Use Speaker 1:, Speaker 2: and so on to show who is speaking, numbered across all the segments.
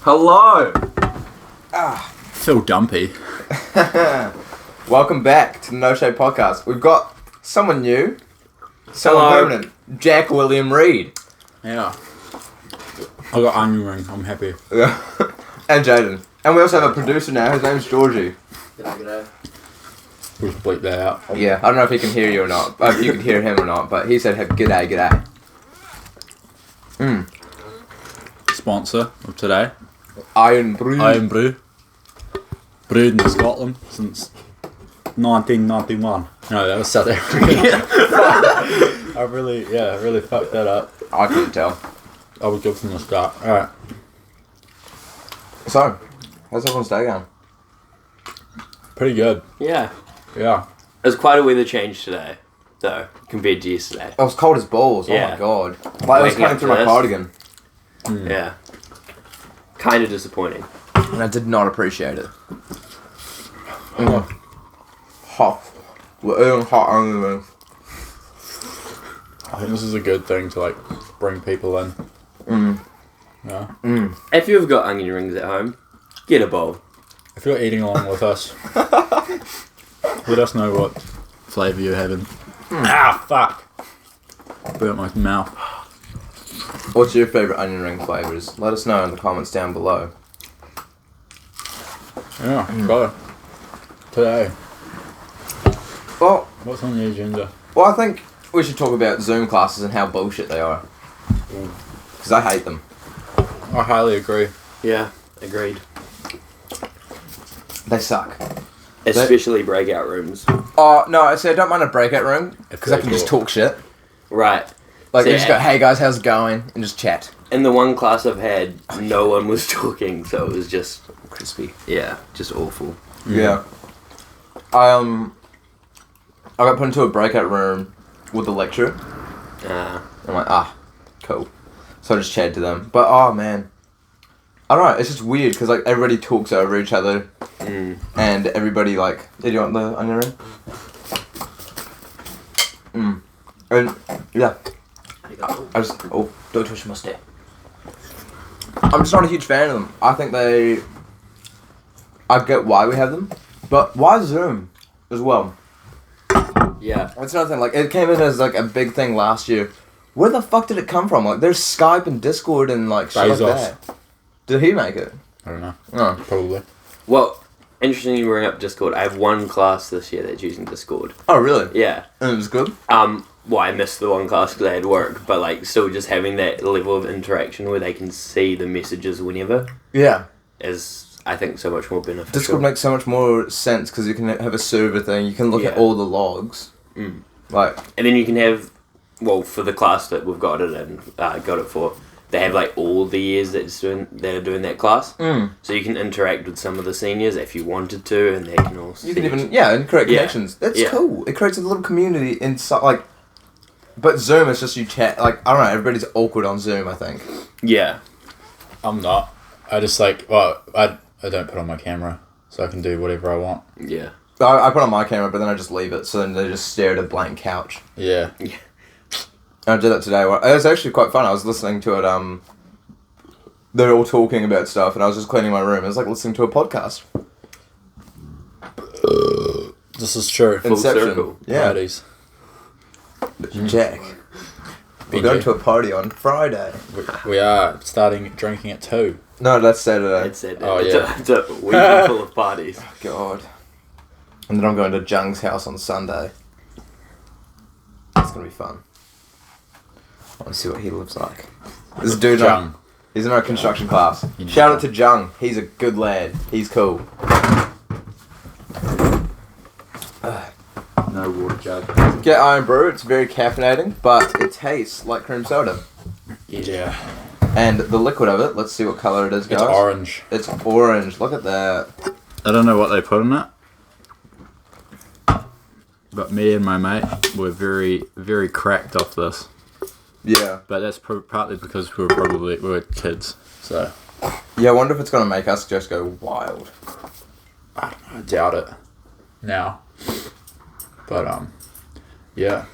Speaker 1: Hello!
Speaker 2: Feel dumpy.
Speaker 1: Welcome back to the No Shade Podcast. We've got someone new, someone permanent, Jack William Reed.
Speaker 2: Yeah. I got onion ring, I'm happy.
Speaker 1: And Jayden. And we also have a producer now, his name's Georgie.
Speaker 3: G'day.
Speaker 2: We'll just bleep that out.
Speaker 1: Yeah, I don't know if he can hear you or not, you can hear him or not, but he said, g'day, g'day.
Speaker 2: Sponsor of today.
Speaker 1: Iron Brew.
Speaker 2: Iron Brew. Brewed in Scotland since 1991. No, that was South Africa. I really fucked that up.
Speaker 1: I couldn't tell.
Speaker 2: I was good from the start. Alright.
Speaker 1: So, how's everyone's day going?
Speaker 2: Pretty good.
Speaker 3: Yeah.
Speaker 2: Yeah.
Speaker 3: It was quite a weather change today, though, compared to yesterday.
Speaker 1: It was cold as balls,
Speaker 3: Yeah.
Speaker 1: oh my god. Like, it was
Speaker 3: Waking
Speaker 1: coming
Speaker 3: up
Speaker 1: through
Speaker 3: to
Speaker 1: my
Speaker 3: this.
Speaker 1: cardigan.
Speaker 3: Yeah. Kind of disappointing.
Speaker 1: And I did not appreciate it. Hot. We're eating hot onion rings.
Speaker 2: I think this is a good thing to like bring people in. Yeah.
Speaker 3: If you've got onion rings at home, get a bowl.
Speaker 2: If you're eating along with us, let us know what flavour you're having. Ah, fuck. Burnt my mouth.
Speaker 1: What's your favourite onion ring flavours? Let us know in the comments down below.
Speaker 2: Yeah, go. Today,
Speaker 1: Well,
Speaker 2: what's on the agenda?
Speaker 1: I think we should talk about Zoom classes and how bullshit they are. Because I hate them.
Speaker 2: I highly agree.
Speaker 3: Yeah, agreed.
Speaker 1: They suck.
Speaker 3: Especially breakout rooms.
Speaker 1: Oh, no, I don't mind a breakout room. Because I can just talk shit.
Speaker 3: Right.
Speaker 1: Like,
Speaker 3: So,
Speaker 1: you just go, hey guys, how's it going? And just chat.
Speaker 3: In the one class I've had, no one was talking, so it was just,
Speaker 1: Crispy.
Speaker 3: yeah, just awful.
Speaker 1: Yeah. I got put into a breakout room with the lecturer. I'm like, cool. So I just chatted to them. But, oh man. I don't know, it's just weird because like everybody talks over each other. And everybody like, did you want the onion ring? And, yeah. I just, don't twist my step. I'm just not a huge fan of them. I think I get why we have them. But why Zoom as well?
Speaker 3: Yeah.
Speaker 1: That's another thing, like, it came in as, like, a big thing last year. Where the fuck did it come from? Like, there's Skype and Discord and, like, shit like that. Did he make it?
Speaker 2: I don't know.
Speaker 1: Oh.
Speaker 2: Probably.
Speaker 3: Well, interesting you bring up Discord. I have one class this year that's using Discord.
Speaker 1: Oh, really?
Speaker 3: Yeah.
Speaker 1: And it was good?
Speaker 3: Well, I missed the one class because I had work, but like still just having that level of interaction where they can see the messages whenever
Speaker 1: Yeah.
Speaker 3: is, I think, so much more beneficial.
Speaker 1: Discord makes so much more sense because you can have a server thing, you can look at
Speaker 3: Yeah.
Speaker 1: all the logs. Like,
Speaker 3: And then you can have, well, for the class that we've got it in, got it for, they have like all the years that are doing that class. So you can interact with some of the seniors if you wanted to, and they can also...
Speaker 1: you can even, and create connections. That's cool. It creates a little community inside, like, but Zoom is just you chat, like, I don't know, everybody's awkward on Zoom, I think.
Speaker 3: Yeah.
Speaker 2: I'm not. I just like, well, I don't put on my camera, so I can do whatever I want.
Speaker 3: Yeah.
Speaker 1: I put on my camera, but then I just leave it, so then they just stare at a blank couch.
Speaker 2: Yeah.
Speaker 1: I did that today. It was actually quite fun. I was listening to it, they're all talking about stuff, and I was just cleaning my room. It was like listening to a podcast.
Speaker 2: This is true.
Speaker 3: Full circle.
Speaker 1: Yeah.
Speaker 2: Righties.
Speaker 1: Jack. We're going to a party on Friday.
Speaker 2: We are starting drinking at 2.
Speaker 1: No, that's Saturday.
Speaker 3: It's a weekend full of parties.
Speaker 1: Oh, God. And then I'm going to Jung's house on Sunday. It's going to be fun. I want to see what he lives like. This dude,
Speaker 2: Jung.
Speaker 1: He's in our construction class. Shout out to Jung. He's a good lad. He's cool.
Speaker 2: No water jug.
Speaker 1: Get Iron Brew. It's very caffeinating, but it tastes like cream soda.
Speaker 2: Yeah.
Speaker 1: And the liquid of it, let's see what colour it is, guys.
Speaker 2: It's orange.
Speaker 1: It's orange. Look at that.
Speaker 2: I don't know what they put in it. But me and my mate were very, very cracked off this.
Speaker 1: Yeah.
Speaker 2: But that's partly because we were kids. So.
Speaker 1: Yeah, I wonder if it's going to make us just go wild.
Speaker 2: I don't know. I doubt it. Now. But, yeah.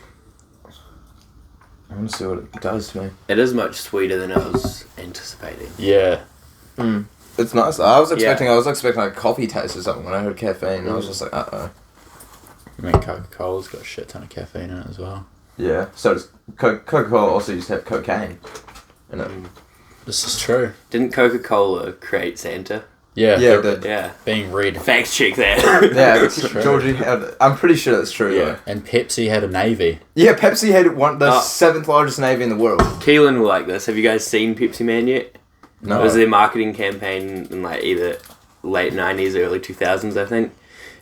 Speaker 1: I want to see what it does to me.
Speaker 3: It is much sweeter than I was anticipating.
Speaker 2: Yeah.
Speaker 1: It's nice. I was expecting like coffee taste or something when I heard caffeine. I was just like, uh-oh.
Speaker 2: I mean, Coca-Cola's got a shit ton of caffeine in it as well.
Speaker 1: Yeah. So does Coca-Cola also used to have cocaine in it.
Speaker 2: This is true.
Speaker 3: Didn't Coca-Cola create Santa?
Speaker 2: Yeah.
Speaker 1: Yeah, it did.
Speaker 3: Yeah.
Speaker 2: Being red.
Speaker 3: Facts check that.
Speaker 1: Yeah,
Speaker 2: That's true.
Speaker 1: Georgie had... I'm pretty sure that's true,
Speaker 3: Yeah.
Speaker 1: though.
Speaker 2: And Pepsi had a navy.
Speaker 1: Yeah, Pepsi had the 7th largest navy in the world.
Speaker 3: Keelan will like this. Have you guys seen Pepsi Man yet?
Speaker 1: No.
Speaker 3: It was their marketing campaign in like either late 90s, early 2000s, I think.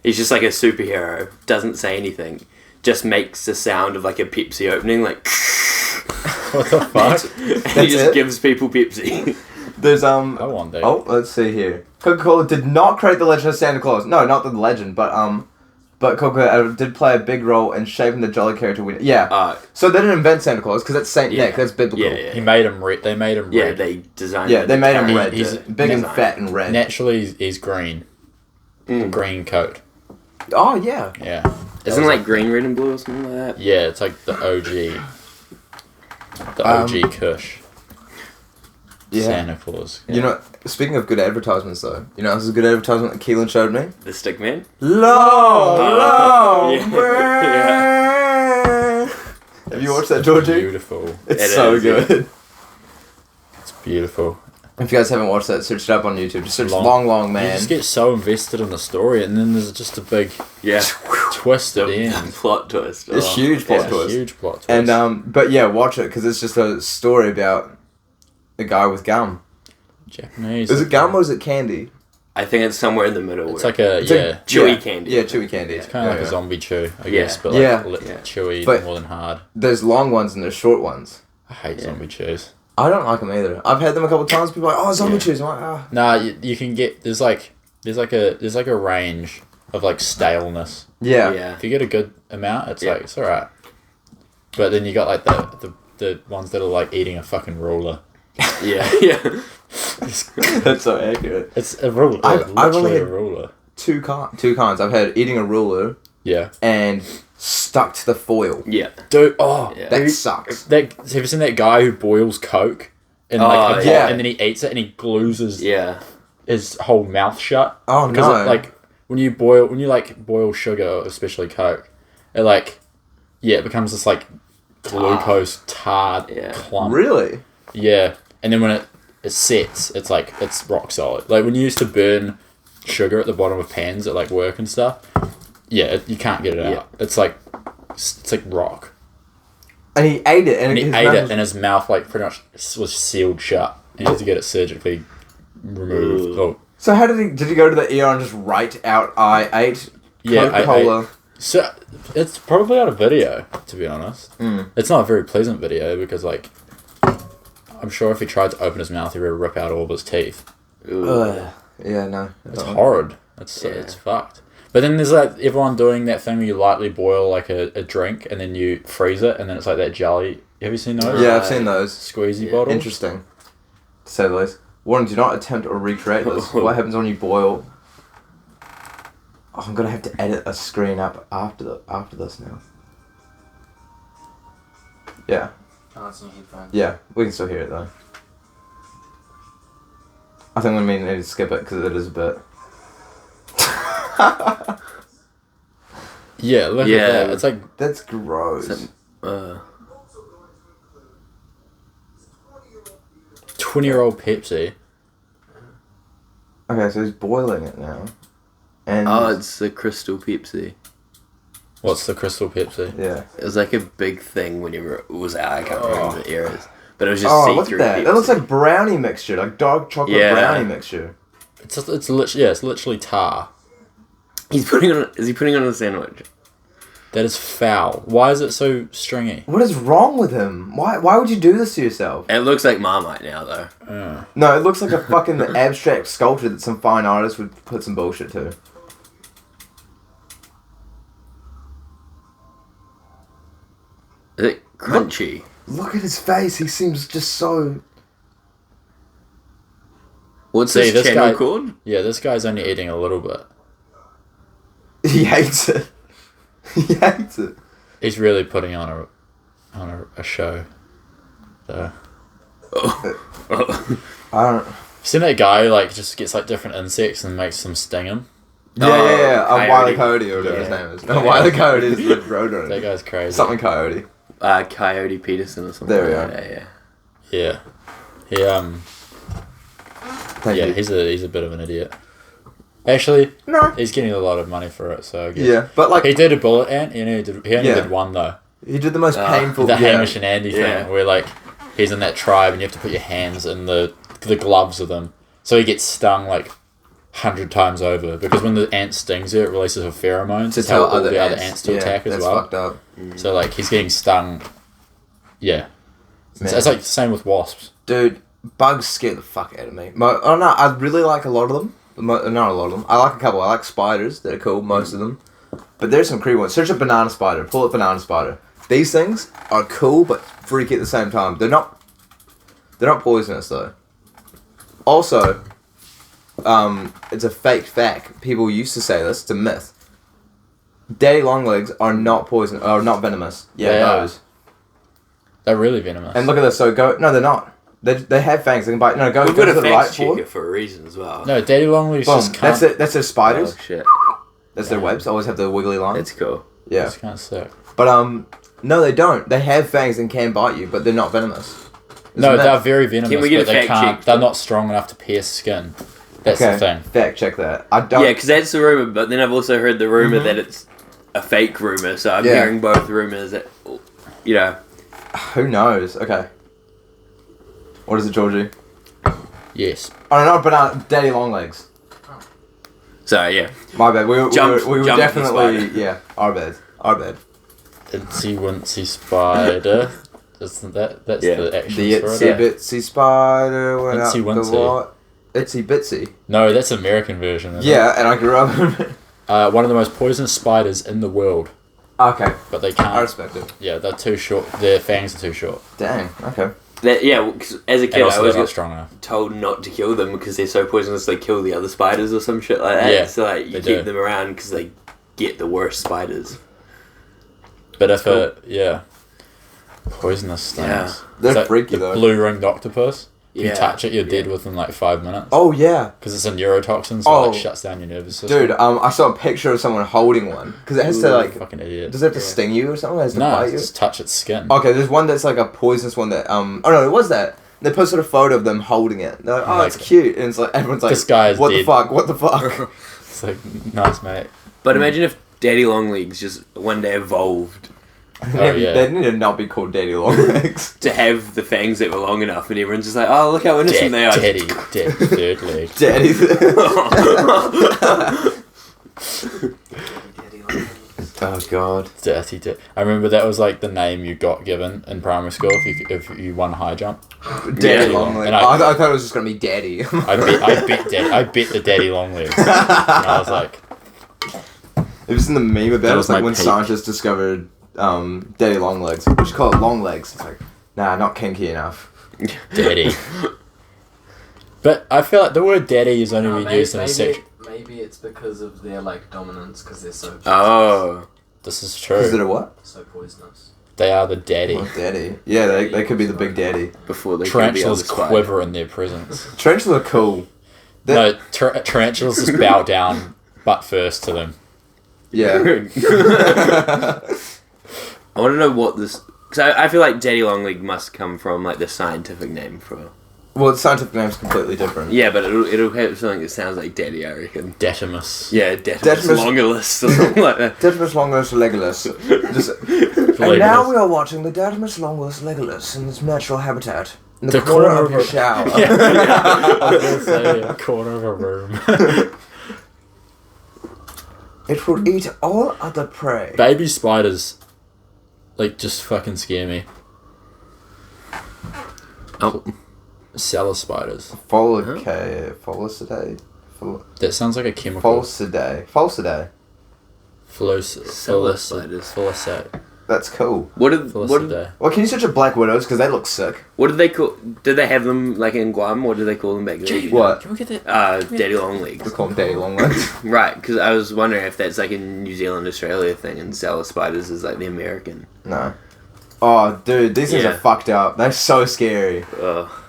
Speaker 3: He's just like a superhero. Doesn't say anything. Just makes the sound of like a Pepsi opening, like...
Speaker 2: What the fuck?
Speaker 3: He just gives people Pepsi.
Speaker 1: There's,
Speaker 2: I want that.
Speaker 1: Oh, let's see here. Coca-Cola did not create the legend of Santa Claus. No, not the legend, but Coca-Cola did play a big role in shaping the jolly character. So they didn't invent Santa Claus, because that's Saint Nick. That's biblical.
Speaker 3: Yeah.
Speaker 2: He made him red. They made him
Speaker 3: Yeah,
Speaker 2: red.
Speaker 3: they designed
Speaker 1: Yeah, they made him red.
Speaker 2: He's
Speaker 1: big and fat and red.
Speaker 2: Naturally, he's green. The green coat.
Speaker 1: Oh, yeah.
Speaker 2: Yeah.
Speaker 3: Isn't like green, red, and blue or something like that?
Speaker 2: Yeah, it's like the OG. The OG Kush.
Speaker 1: Yeah.
Speaker 2: Santa Claus.
Speaker 1: You know, speaking of good advertisements, though, you know, this is a good advertisement that Keelan showed me.
Speaker 3: The stick man?
Speaker 1: Long,
Speaker 3: yeah.
Speaker 1: Have you watched that, Georgie?
Speaker 2: Beautiful.
Speaker 1: It's
Speaker 3: It
Speaker 1: so
Speaker 3: is, yeah.
Speaker 1: good.
Speaker 2: It's beautiful.
Speaker 1: If you guys haven't watched that, search it up on YouTube. Just search Long
Speaker 2: You
Speaker 1: Man.
Speaker 2: just get so invested in the story, and then there's just a big
Speaker 3: Yeah.
Speaker 2: twist at the end.
Speaker 3: Plot twist.
Speaker 1: It's
Speaker 3: Oh.
Speaker 1: huge plot
Speaker 2: It's a
Speaker 1: twist.
Speaker 2: huge plot twist.
Speaker 1: And but yeah, watch it because it's just a story about a guy with gum.
Speaker 2: Japanese.
Speaker 1: Is it gum or is it candy?
Speaker 3: I think it's somewhere in the middle.
Speaker 2: It's
Speaker 3: where-
Speaker 2: like a
Speaker 1: It's
Speaker 3: chewy candy.
Speaker 1: Yeah, chewy candy.
Speaker 2: It's kind of like a zombie chew, I
Speaker 3: Yeah.
Speaker 2: guess, but like
Speaker 1: Yeah.
Speaker 2: chewy
Speaker 1: But-
Speaker 2: more than hard.
Speaker 1: There's long ones and there's short ones.
Speaker 2: I hate zombie chews.
Speaker 1: I don't like them either. I've had them a couple of times. People are like, oh, zombie chews. I'm like, ah.
Speaker 2: Nah, you can get there's like a range of like staleness.
Speaker 1: Yeah.
Speaker 3: Yeah.
Speaker 2: If you get a good amount, it's
Speaker 3: Yeah.
Speaker 2: like it's alright. But then you got like the ones that are like eating a fucking ruler.
Speaker 3: Yeah. Yeah.
Speaker 1: That's so accurate.
Speaker 2: It's a ruler.
Speaker 1: I've only
Speaker 2: literally a
Speaker 1: had-
Speaker 2: ruler.
Speaker 1: Two kinds. I've had eating a ruler
Speaker 2: Yeah.
Speaker 1: and stuck to the foil.
Speaker 3: Yeah.
Speaker 2: Dude, oh,
Speaker 3: Yeah.
Speaker 1: That sucks.
Speaker 2: have you seen that guy who boils Coke in
Speaker 3: Oh,
Speaker 2: like a pot
Speaker 1: yeah.
Speaker 2: and then he eats it and he glues
Speaker 3: Yeah.
Speaker 2: his whole mouth shut?
Speaker 1: Oh,
Speaker 2: Because
Speaker 1: no.
Speaker 2: like when you boil sugar, especially Coke, it becomes this like glucose tarred
Speaker 3: Yeah.
Speaker 2: clump.
Speaker 1: Really?
Speaker 2: Yeah, and then when it sets, it's rock solid. Like when you used to burn sugar at the bottom of pans at like work and stuff. Yeah, you can't get it
Speaker 3: Yeah.
Speaker 2: out. It's like rock.
Speaker 1: And he ate it.
Speaker 2: And he
Speaker 1: his
Speaker 2: ate
Speaker 1: mouth
Speaker 2: it,
Speaker 1: was-
Speaker 2: and his mouth like pretty much was sealed shut. He had to get it surgically removed.
Speaker 3: Ooh.
Speaker 2: Oh,
Speaker 1: So how did he go to the ER and just write out, I ate
Speaker 2: yeah,
Speaker 1: Coca-Cola?
Speaker 2: So it's probably out of video, to be honest.
Speaker 1: Mm.
Speaker 2: It's not a very pleasant video because like I'm sure if he tried to open his mouth, he would rip out all of his teeth.
Speaker 3: Ooh.
Speaker 1: Ugh. Yeah, no.
Speaker 2: It's horrid. It's fucked. But then there's like everyone doing that thing where you lightly boil like a drink and then you freeze it and then it's like that jelly. Have you seen those?
Speaker 1: Yeah, I've seen those.
Speaker 2: Squeezy
Speaker 3: Yeah.
Speaker 2: bottles.
Speaker 1: Interesting. To say the least. Warren, do not attempt or recreate this. What happens when you boil? Oh, I'm gonna have to edit a screen up after this now. Yeah.
Speaker 4: Oh, that's not fine.
Speaker 1: Yeah, we can still hear it though. I think we need to skip it because it is a bit.
Speaker 2: Yeah, look
Speaker 3: Yeah.
Speaker 2: at that. It's like
Speaker 1: That's gross.
Speaker 3: Uh,
Speaker 2: 20-year-old Pepsi.
Speaker 1: Okay, so he's boiling it now. And
Speaker 3: oh, it's the Crystal Pepsi.
Speaker 2: What's the Crystal Pepsi?
Speaker 1: yeah.
Speaker 3: It was like a big thing when it was out. I can't remember the eras. But it was just
Speaker 1: Oh, look at
Speaker 3: see-through
Speaker 1: that.
Speaker 3: Pepsi.
Speaker 1: That looks like brownie mixture, like dark chocolate
Speaker 3: Yeah.
Speaker 1: brownie mixture.
Speaker 2: It's literally tar.
Speaker 3: Is he putting on a sandwich?
Speaker 2: That is foul. Why is it so stringy?
Speaker 1: What is wrong with him? Why would you do this to yourself?
Speaker 3: It looks like Marmite now, though.
Speaker 1: No, it looks like a fucking abstract sculpture that some fine artist would put some bullshit to.
Speaker 3: Is it crunchy?
Speaker 1: Look at his face. He seems just so...
Speaker 3: What's
Speaker 2: See,
Speaker 3: this
Speaker 2: this
Speaker 3: channel
Speaker 2: guy-
Speaker 3: called?
Speaker 2: Yeah, this guy's only eating a little bit.
Speaker 1: He hates it. He hates it.
Speaker 2: He's really putting on a show, though.
Speaker 3: Oh.
Speaker 1: I don't...
Speaker 2: Seen that guy who, like, just gets like different insects and makes them sting him?
Speaker 1: Yeah. Wiley Coyote or whatever his name is. No, Wiley Coyote is the rodent.
Speaker 2: That guy's crazy.
Speaker 1: Something Coyote.
Speaker 3: Coyote Peterson or something.
Speaker 1: There we
Speaker 3: like
Speaker 1: go.
Speaker 3: that,
Speaker 2: Yeah.
Speaker 1: Thank you.
Speaker 2: He's a bit of an idiot. Actually,
Speaker 1: No.
Speaker 2: he's getting a lot of money for it, so I guess.
Speaker 1: Yeah, but like
Speaker 2: He did a bullet ant, and he only did one though.
Speaker 1: he did the most painful.
Speaker 2: The
Speaker 1: yeah.
Speaker 2: Hamish and Andy
Speaker 3: Yeah.
Speaker 2: thing, where like he's in that tribe and you have to put your hands in the gloves of them, so he gets stung like 100 times over, because when the ant stings you, it releases a pheromone to tell all the other ants to attack as well.
Speaker 1: Fucked up.
Speaker 2: So like he's getting stung. Yeah, it's like the same with wasps.
Speaker 1: Dude, bugs scare the fuck out of me. I don't know. I really like a lot of them. Not a lot of them. I like a couple. I like spiders. They're cool. Most of them. But there's some creepy ones. Search a banana spider. Pull up banana spider. These things are cool but freaky at the same time. They're not poisonous though. Also, it's a fake fact. People used to say this. It's a myth. Daddy longlegs are not poison. Are not venomous. Yeah,
Speaker 2: They are.
Speaker 1: those.
Speaker 2: They're really venomous.
Speaker 1: And look at this. So go. No, they're not. They have fangs. They can bite. No, go.
Speaker 3: We've
Speaker 1: Go
Speaker 3: got
Speaker 1: to
Speaker 3: a
Speaker 1: the right
Speaker 3: fact check
Speaker 1: forward.
Speaker 3: it for a reason as well.
Speaker 2: No, daddy longlegs
Speaker 1: Boom.
Speaker 2: just can't.
Speaker 1: That's their spiders.
Speaker 3: Oh shit.
Speaker 1: That's their webs. Always have the wiggly line.
Speaker 3: That's cool.
Speaker 1: Yeah.
Speaker 2: Just can't suck.
Speaker 1: But no, they don't. They have fangs and can bite you, but they're not venomous.
Speaker 2: No,
Speaker 1: Isn't
Speaker 2: they're
Speaker 1: that-
Speaker 2: very venomous,
Speaker 3: Can we get
Speaker 2: but
Speaker 3: a
Speaker 2: they
Speaker 3: fact
Speaker 2: can't.
Speaker 3: check?
Speaker 2: They're not strong enough to pierce skin. That's the thing.
Speaker 1: Fact check that. I don't.
Speaker 3: Yeah, because that's the rumor. But then I've also heard the rumor that it's a fake rumor. So I'm
Speaker 1: Yeah.
Speaker 3: hearing both rumors that, you know.
Speaker 1: Who knows? Okay. What is it, Georgie?
Speaker 2: Yes.
Speaker 1: Oh no, banana. Daddy longlegs.
Speaker 3: So yeah.
Speaker 1: My bad. We were
Speaker 3: Jumped the
Speaker 1: definitely
Speaker 3: spider.
Speaker 1: Our bad. Our bad.
Speaker 2: Itsy wincy spider. Isn't that's
Speaker 3: Yeah.
Speaker 2: the actions
Speaker 1: The
Speaker 2: for
Speaker 1: itsy
Speaker 2: it?
Speaker 1: bitsy spider went
Speaker 2: Itsy
Speaker 1: up
Speaker 2: wincy.
Speaker 1: the what? Itsy bitsy.
Speaker 2: No, that's American version. Isn't
Speaker 1: Yeah, and I grew up.
Speaker 2: One of the most poisonous spiders in the world,
Speaker 1: Okay,
Speaker 2: but they
Speaker 1: I
Speaker 2: can't.
Speaker 1: respect it.
Speaker 2: Yeah, they're too short. Their fangs are too short.
Speaker 1: Dang. Okay.
Speaker 3: Yeah, 'cause as a kid
Speaker 2: And
Speaker 3: I
Speaker 2: also,
Speaker 3: always
Speaker 2: they're not
Speaker 3: got
Speaker 2: strong enough.
Speaker 3: told not to kill them because they're so poisonous they kill the other spiders or some shit like that.
Speaker 2: Yeah,
Speaker 3: so like you
Speaker 2: they
Speaker 3: keep
Speaker 2: do.
Speaker 3: them around because they get the worst spiders.
Speaker 2: But if
Speaker 3: cool.
Speaker 2: poisonous things.
Speaker 3: Yeah.
Speaker 1: They're
Speaker 2: It's like
Speaker 1: freaky,
Speaker 2: the
Speaker 1: though.
Speaker 2: blue ringed octopus. If you
Speaker 3: Yeah.
Speaker 2: touch it, you're dead within like 5 minutes.
Speaker 1: Oh yeah.
Speaker 2: Because it's a neurotoxin, so it like shuts down your nervous system.
Speaker 1: Dude, I saw a picture of someone holding one because it has to like.
Speaker 2: Fucking idiot.
Speaker 1: Does it have to sting you or something? It has to
Speaker 2: No,
Speaker 1: bite you.
Speaker 2: just touch its skin.
Speaker 1: Okay, there's one that's like a poisonous one that Oh no, it was that. They posted a photo of them holding it. They're like, oh, it's cute, and it's like everyone's like,
Speaker 2: This guy is
Speaker 1: what the
Speaker 2: dead.
Speaker 1: fuck? What the fuck?
Speaker 2: It's like, nice, mate.
Speaker 3: But imagine if Daddy Longlegs just one day evolved
Speaker 2: yeah.
Speaker 1: They need to not be called Daddy Longlegs.
Speaker 3: to have the fangs that were long enough, and everyone's just like, oh, look how innocent they are.
Speaker 2: Daddy, third leg.
Speaker 1: Daddy. Oh god.
Speaker 2: Dirty. I remember that was like the name you got given in primary school if you won high jump.
Speaker 1: Daddy
Speaker 3: Yeah.
Speaker 1: Longlegs.
Speaker 2: And
Speaker 1: I thought it was just gonna be Daddy.
Speaker 2: I bet the daddy long legs. And I was like,
Speaker 1: Have you seen the meme about
Speaker 2: That
Speaker 1: it?
Speaker 2: was
Speaker 1: It's like
Speaker 2: my
Speaker 1: when
Speaker 2: peak.
Speaker 1: scientists discovered Daddy Longlegs. We should call it Long Legs. It's like, nah, not kinky enough.
Speaker 2: daddy. But I feel like the word daddy is only been used in a sexual.
Speaker 4: Maybe it's because of their like dominance, because they're so poisonous,
Speaker 3: Oh.
Speaker 2: This is
Speaker 1: Is it
Speaker 2: true.
Speaker 1: a what?
Speaker 4: so poisonous.
Speaker 2: They are the daddy.
Speaker 1: Oh, daddy. Yeah, they could be the big daddy.
Speaker 3: Before they
Speaker 2: Tarantulas
Speaker 3: could be other
Speaker 2: quiver in their presence.
Speaker 1: Tarantulas are cool. They're-
Speaker 2: No, tarantulas just bow down, butt first to them.
Speaker 1: Yeah.
Speaker 3: I want to know what this... Because I feel like Daddy Longleg must come from like the scientific name for...
Speaker 1: Well, the scientific name's completely different.
Speaker 3: Yeah, but it'll have something that sounds like Daddy, I reckon.
Speaker 2: Datimus.
Speaker 3: Yeah, Datimus
Speaker 1: Datimus-
Speaker 3: Longilis or something like that.
Speaker 1: Datimus Longus Legolas. And now we are watching the Datimus Longus Legolas in its natural habitat. In the, corner of your shower.
Speaker 2: I was gonna say a corner of a room.
Speaker 1: It will eat all other prey.
Speaker 2: Baby spiders, like, just fucking scare me.
Speaker 3: Oh.
Speaker 2: Cellar spiders.
Speaker 1: Folicidae.
Speaker 2: That sounds like a chemical.
Speaker 1: Falcidae.
Speaker 3: Cellar spiders.
Speaker 2: Fullicate.
Speaker 1: That's cool.
Speaker 3: What did
Speaker 2: Fulicidae.
Speaker 1: Well, can you search a black widows because they look sick?
Speaker 3: what did they call... Did they have them like in Guam? What did they call them back then?
Speaker 1: What?
Speaker 2: Can we get that?
Speaker 3: Daddy Longlegs.
Speaker 1: We call them Daddy Longlegs.
Speaker 3: Right, because I was wondering if that's like a New Zealand, Australia thing, and cellar spiders is like the American.
Speaker 1: No. Oh, dude, these things are fucked up. They're so scary.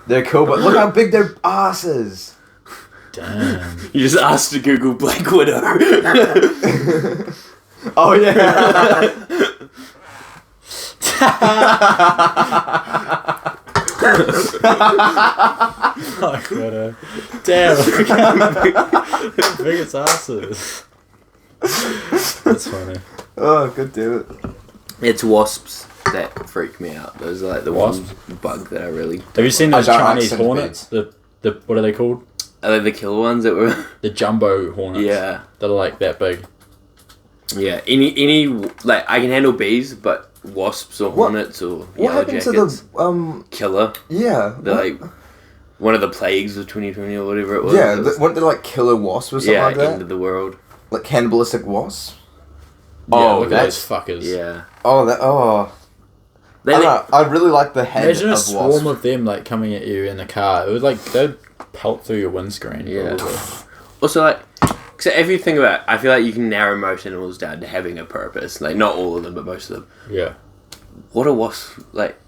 Speaker 1: They're cool, but look how big their ass is.
Speaker 2: Damn.
Speaker 3: You just asked to Google Black Widow.
Speaker 1: Oh, yeah.
Speaker 2: Black Widow. Damn, look how big its ass is. That's funny.
Speaker 1: Oh, good dude.
Speaker 3: It's wasps that freak me out. Those are like the
Speaker 2: Wasps?
Speaker 3: one bug that I really...
Speaker 2: Have you seen those
Speaker 1: I don't like
Speaker 2: Chinese hornets? The what are they called?
Speaker 3: Are they the killer ones that were...
Speaker 2: The jumbo hornets.
Speaker 3: Yeah.
Speaker 2: That are like that big.
Speaker 3: Yeah. Any like, I can handle bees, but wasps or hornets or
Speaker 1: What
Speaker 3: yellow
Speaker 1: happened
Speaker 3: jackets...
Speaker 1: to the,
Speaker 3: Killer.
Speaker 1: Yeah.
Speaker 3: They're like... One of the plagues of 2020 or whatever it was.
Speaker 1: Yeah, weren't they like killer wasps or something like that?
Speaker 3: End of the world.
Speaker 1: Like cannibalistic wasps?
Speaker 2: Yeah, look at those fuckers.
Speaker 3: Yeah.
Speaker 1: Oh, I don't know, I really like the head
Speaker 2: Imagine
Speaker 1: of
Speaker 2: a
Speaker 1: wasp.
Speaker 2: swarm of them like coming at you in the car. It would like they'd pelt through your windscreen.
Speaker 3: Yeah.
Speaker 2: Probably.
Speaker 3: Also, like, so if you think about it, I feel like you can narrow most animals down to having a purpose. Like, not all of them, but most of them.
Speaker 2: Yeah.
Speaker 3: What are wasps, like...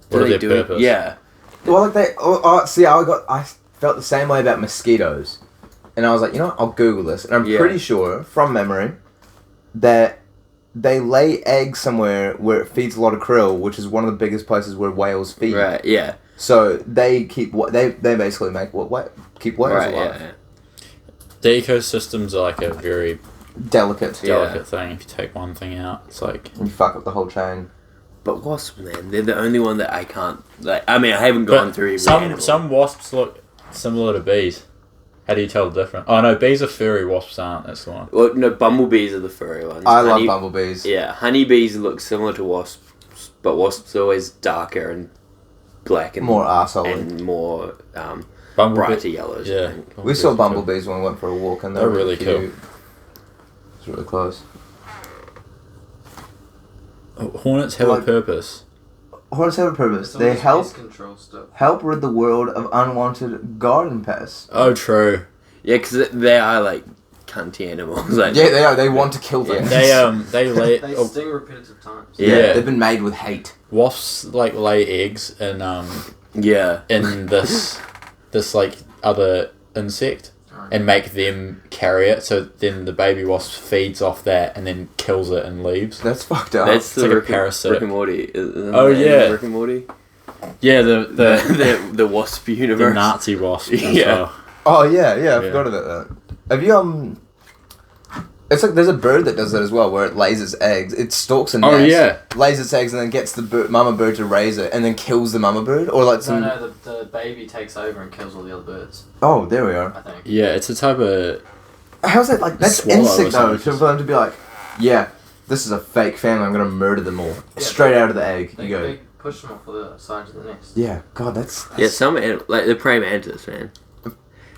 Speaker 2: What are
Speaker 3: they
Speaker 2: their
Speaker 3: do?
Speaker 2: purpose?
Speaker 3: Yeah.
Speaker 1: Well, like I felt the same way about mosquitoes. And I was like, you know what, I'll Google this. And I'm pretty sure, from memory, that they lay eggs somewhere where it feeds a lot of krill, which is one of the biggest places where whales feed.
Speaker 3: Right, yeah.
Speaker 1: So they keep they basically make keep whales alive.
Speaker 3: Yeah.
Speaker 2: The ecosystems are like a very
Speaker 1: Delicate.
Speaker 2: delicate thing. If you take one thing out, it's like
Speaker 1: And you fuck up the whole chain.
Speaker 3: But wasps, man, they're the only one that I can't... Like, I mean, I haven't gone through every animal.
Speaker 2: some wasps look similar to bees. How do you tell the difference? Oh no, bees are furry. Wasps aren't. That's the one.
Speaker 3: Well, no, bumblebees are the furry ones.
Speaker 1: I love bumblebees.
Speaker 3: Yeah, honeybees look similar to wasps, but wasps are always darker and black and...
Speaker 1: More arsehole.
Speaker 3: And more
Speaker 2: Bumblebee-
Speaker 3: brighter yellows.
Speaker 2: Yeah.
Speaker 3: I think.
Speaker 1: We saw bumblebees when we went for a walk, and
Speaker 2: They're really
Speaker 1: cute.
Speaker 2: cool.
Speaker 1: It's really close.
Speaker 2: Hornets have a purpose.
Speaker 1: Hornets have a purpose.
Speaker 4: It's all
Speaker 1: They
Speaker 4: this
Speaker 1: help
Speaker 4: pest control stuff.
Speaker 1: rid the world of unwanted garden pests.
Speaker 2: Oh, true.
Speaker 3: Yeah, because they are, like, cunty animals. Like,
Speaker 1: Yeah, they are. They want to kill things.
Speaker 2: They lay.
Speaker 4: They sting repetitive times.
Speaker 3: Yeah.
Speaker 1: They've been made with hate.
Speaker 2: Wasps like lay eggs in
Speaker 3: Yeah.
Speaker 2: this like other insect and make them carry it. So then the baby wasp feeds off that and then kills it and leaves.
Speaker 1: That's fucked up.
Speaker 3: That's
Speaker 2: like
Speaker 3: the
Speaker 2: a parasite.
Speaker 3: Rick and Morty. Isn't
Speaker 2: Oh,
Speaker 3: that
Speaker 2: yeah.
Speaker 3: Rick and Morty.
Speaker 2: Yeah,
Speaker 3: The wasp
Speaker 2: the
Speaker 3: universe.
Speaker 2: Nazi wasp. as
Speaker 3: Yeah.
Speaker 2: well.
Speaker 1: Oh yeah, I forgot about that. Have you It's like there's a bird that does that as well, where it lays its eggs. It stalks a nest, lays its eggs, and then gets the mama bird to raise it, and then kills the mama bird, or like some.
Speaker 4: No, the baby takes over and kills all the other birds.
Speaker 1: Oh, there we are.
Speaker 4: I think.
Speaker 2: Yeah, it's a type of.
Speaker 1: How's that like? That's
Speaker 2: Swallow or
Speaker 1: instinct though,
Speaker 2: something.
Speaker 1: for them to be like, yeah, this is a fake family. I'm gonna murder them all straight out of the egg.
Speaker 4: They,
Speaker 1: You go.
Speaker 4: they push them off the sides of the nest.
Speaker 1: Yeah, God, that's
Speaker 3: Yeah, some like the praying mantis, man.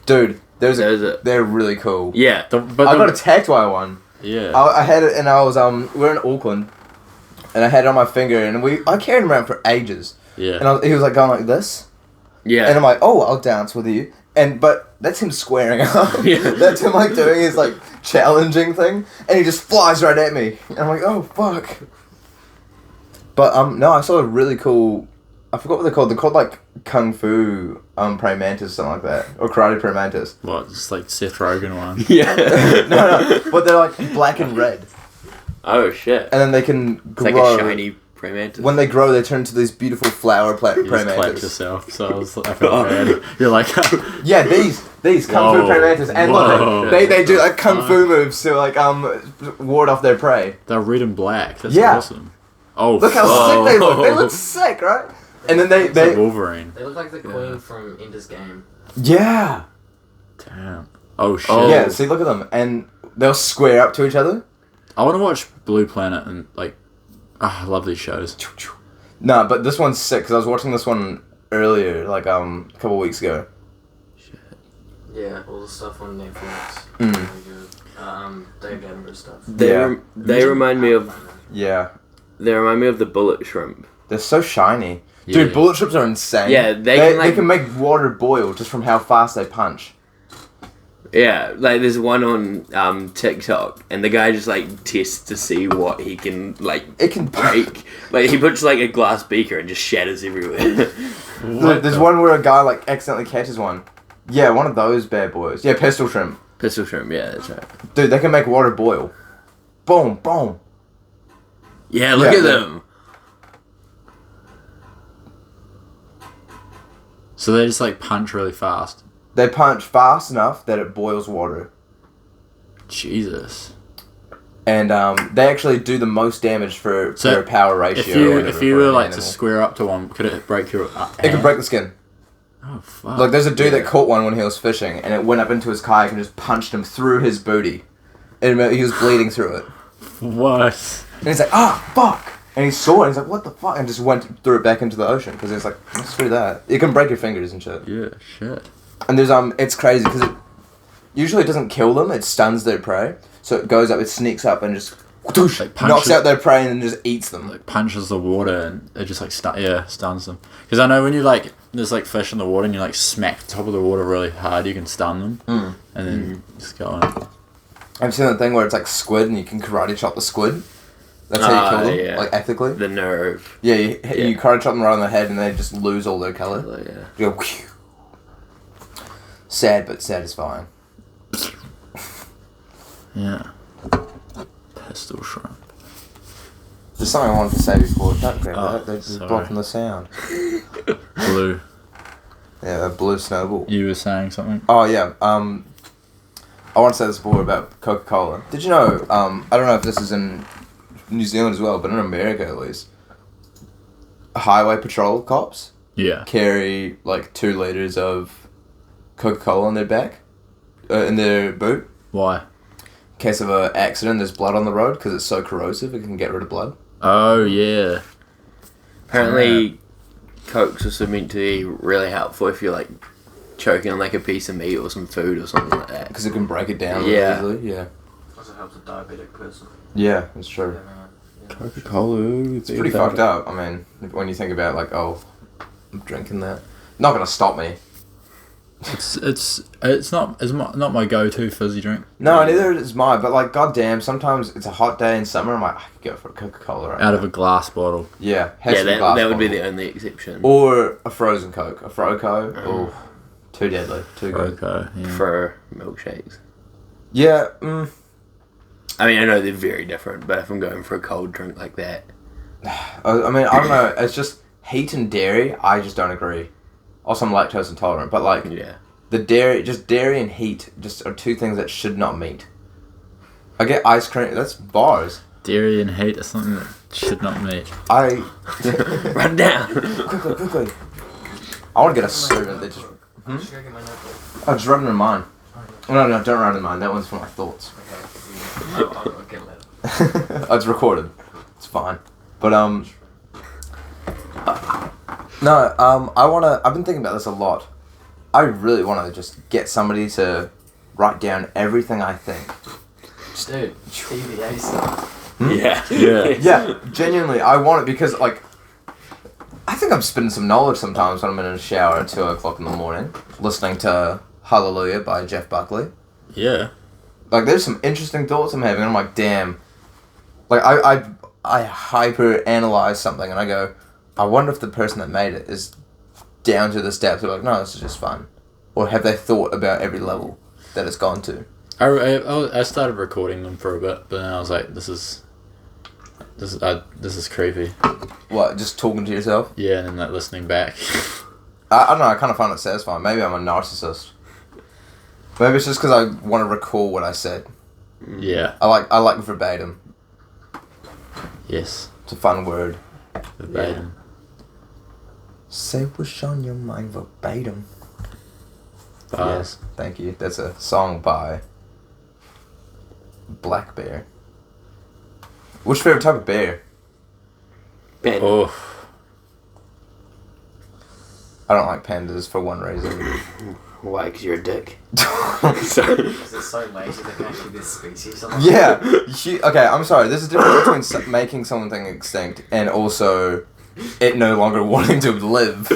Speaker 1: dude.
Speaker 3: Those are
Speaker 1: They're really cool.
Speaker 3: yeah.
Speaker 1: I got attacked by one.
Speaker 2: Yeah.
Speaker 1: I had it, and I was we're in Auckland, and I had it on my finger, and I carried him around for ages.
Speaker 2: Yeah.
Speaker 1: And he was like going like this,
Speaker 3: Yeah.
Speaker 1: and I'm like, oh, I'll dance with you, but that's him squaring up.
Speaker 3: Yeah.
Speaker 1: That's him like doing his like challenging thing, and he just flies right at me, and I'm like, oh fuck. But no, I saw a really cool. I forgot what they're called. They're called like kung fu praying mantis, something like that, or karate praying mantis.
Speaker 2: What? Just like Seth Rogen one.
Speaker 3: yeah.
Speaker 1: no, but they're like black and red,
Speaker 3: Oh shit.
Speaker 1: and then they can
Speaker 3: It's
Speaker 1: grow.
Speaker 3: like a shiny praying mantis.
Speaker 1: When they grow, they turn into these beautiful flower
Speaker 2: You
Speaker 1: praying
Speaker 2: just clapped
Speaker 1: mantis.
Speaker 2: yourself, so I felt bad. You're like,
Speaker 1: Yeah, these kung fu
Speaker 2: Whoa.
Speaker 1: praying mantis, and
Speaker 2: Whoa.
Speaker 1: look, they do like kung fu moves to like ward off their prey.
Speaker 2: they're red and black. That's
Speaker 1: Yeah.
Speaker 2: awesome. Oh,
Speaker 1: Look how sick they look. They look sick, right? And then
Speaker 2: It's like Wolverine.
Speaker 4: They look like the queen from Ender's Game.
Speaker 1: yeah.
Speaker 2: Damn. Oh shit.
Speaker 3: Oh.
Speaker 1: Yeah, see, look at them, and they'll square up to each other.
Speaker 2: I want to watch Blue Planet and like, I love these shows.
Speaker 1: No, but this one's sick because I was watching this one earlier, like a couple weeks ago.
Speaker 4: Yeah, all the stuff on Netflix.
Speaker 1: Mm.
Speaker 4: Really good. David Attenborough stuff.
Speaker 3: They remind me of
Speaker 1: Yeah,
Speaker 3: the bullet shrimp.
Speaker 1: they're so shiny.
Speaker 2: Yeah.
Speaker 1: Dude, bullet shrimps are insane.
Speaker 3: Yeah, they can, like-
Speaker 1: they can make water boil just from how fast they punch.
Speaker 3: Yeah, like there's one on TikTok, and the guy just like tests to see what he can
Speaker 1: It can
Speaker 3: break. Like he puts like a glass beaker and just shatters everywhere.
Speaker 1: There's one where a guy like accidentally catches one. Yeah, one of those bad boys. Yeah, pistol shrimp.
Speaker 3: Pistol shrimp, yeah, that's right.
Speaker 1: Dude, they can make water boil. Boom, boom.
Speaker 3: Yeah, look at them.
Speaker 2: So they just like punch really fast.
Speaker 1: They punch fast enough that it boils water.
Speaker 2: Jesus.
Speaker 1: And they actually do the most damage for a power ratio.
Speaker 2: If you were like to square up to one, could it break your hand?
Speaker 1: It could break the skin.
Speaker 2: Oh fuck.
Speaker 1: Like there's a dude that caught one when he was fishing, and it went up into his kayak and just punched him through his booty. And he was bleeding through it.
Speaker 2: What?
Speaker 1: And he's like, fuck! And he saw it, and he's like, what the fuck? And just threw it back into the ocean, because he's like, screw that. It can break your fingers and shit.
Speaker 2: Yeah, shit.
Speaker 1: And there's, it's crazy, because it usually doesn't kill them, it stuns their prey. So it goes up, it sneaks up, and just whoosh, like knocks out their prey, and then just eats them.
Speaker 2: Like punches the water, and it just like stuns them. Because I know when you like, there's like fish in the water, and you like smack the top of the water really hard, you can stun them. And then just go on.
Speaker 1: I've seen that thing where it's like squid, and you can karate chop the squid. That's how you kill them, like ethically.
Speaker 3: The nerve.
Speaker 1: Yeah, you karate chop them right on the head, and they just lose all their colour.
Speaker 3: Yeah.
Speaker 1: You go, whew. Sad but satisfying.
Speaker 2: Yeah. Pistol shrimp.
Speaker 1: There's something I wanted to say before. Don't grab that. They're just blocking the sound.
Speaker 2: Blue.
Speaker 1: Yeah, a blue snowball.
Speaker 2: You were saying something?
Speaker 1: Oh yeah. I want to say this before about Coca-Cola. Did you know? I don't know if this is in New Zealand as well, but in America at least, highway patrol cops carry like 2 liters of Coca-Cola in their back, in their boot.
Speaker 2: Why?
Speaker 1: In case of an accident, there's blood on the road because it's so corrosive, it can get rid of blood.
Speaker 2: Oh yeah.
Speaker 3: Apparently, Coke's also meant to be really helpful if you're like choking on like a piece of meat or some food or something like that.
Speaker 1: Because it can break it down really easily. Yeah.
Speaker 4: Also helps a diabetic person.
Speaker 1: Yeah, that's true.
Speaker 4: Yeah.
Speaker 2: Coca-Cola.
Speaker 1: It's pretty fucked up. I mean, when you think about like, oh, I'm drinking that. Not gonna stop me.
Speaker 2: It's not my go-to fizzy drink.
Speaker 1: No, neither is mine. But like, goddamn, sometimes it's a hot day in summer. I'm like, I could go for a Coca-Cola right
Speaker 2: out
Speaker 1: now.
Speaker 2: of a glass bottle.
Speaker 1: Yeah,
Speaker 3: that would be the only exception.
Speaker 1: Or a frozen Coke, a Froco. Oh, too deadly, too good.
Speaker 3: For milkshakes.
Speaker 1: Yeah.
Speaker 3: I mean, I know they're very different, but if I'm going for a cold drink like that,
Speaker 1: I mean, I don't know. It's just heat and dairy. I just don't agree. Also, I'm lactose intolerant, but like, the dairy and heat just are 2 things that should not meet. I get ice cream. That's bars.
Speaker 2: Dairy and heat is something that should not meet.
Speaker 3: Run down
Speaker 1: quickly. I want to get a servant that just.
Speaker 4: I'm just gonna get my notebook.
Speaker 1: Oh, just rub it in mine. No, don't rub it in mine. That one's for my thoughts.
Speaker 4: Okay. I'll get later.
Speaker 1: It's recorded. It's fine. But I've been thinking about this a lot. I really want to just get somebody to write down everything I think.
Speaker 4: Dude, TVA stuff.
Speaker 1: Yeah, genuinely, I want it because, like, I think I'm spitting some knowledge sometimes when I'm in a shower at 2 o'clock in the morning, listening to Hallelujah by Jeff Buckley.
Speaker 2: Yeah.
Speaker 1: Like, there's some interesting thoughts I'm having, and I'm like, damn. Like, I hyper-analyze something, and I go, I wonder if the person that made it is down to this depth. They're like, no, this is just fun. Or have they thought about every level that it's gone to?
Speaker 2: I started recording them for a bit, but then I was like, this is creepy.
Speaker 1: What, just talking to yourself?
Speaker 2: Yeah, and then like listening back.
Speaker 1: I don't know, I kind of find it satisfying. Maybe I'm a narcissist. Maybe it's just because I want to recall what I said.
Speaker 2: Yeah.
Speaker 1: I like verbatim.
Speaker 2: Yes.
Speaker 1: It's a fun word.
Speaker 2: Verbatim.
Speaker 1: Yeah. Say what's on your mind verbatim. Yes, thank you. That's a song by Black Bear. What's your favorite type of bear?
Speaker 3: Panda.
Speaker 2: Oh.
Speaker 1: I don't like pandas for one reason.
Speaker 3: Why? Because you're a dick.
Speaker 4: Because it's so lazy they can actually this species.
Speaker 1: Yeah. Okay, I'm sorry. There's a difference between making something extinct and also it no longer wanting to live.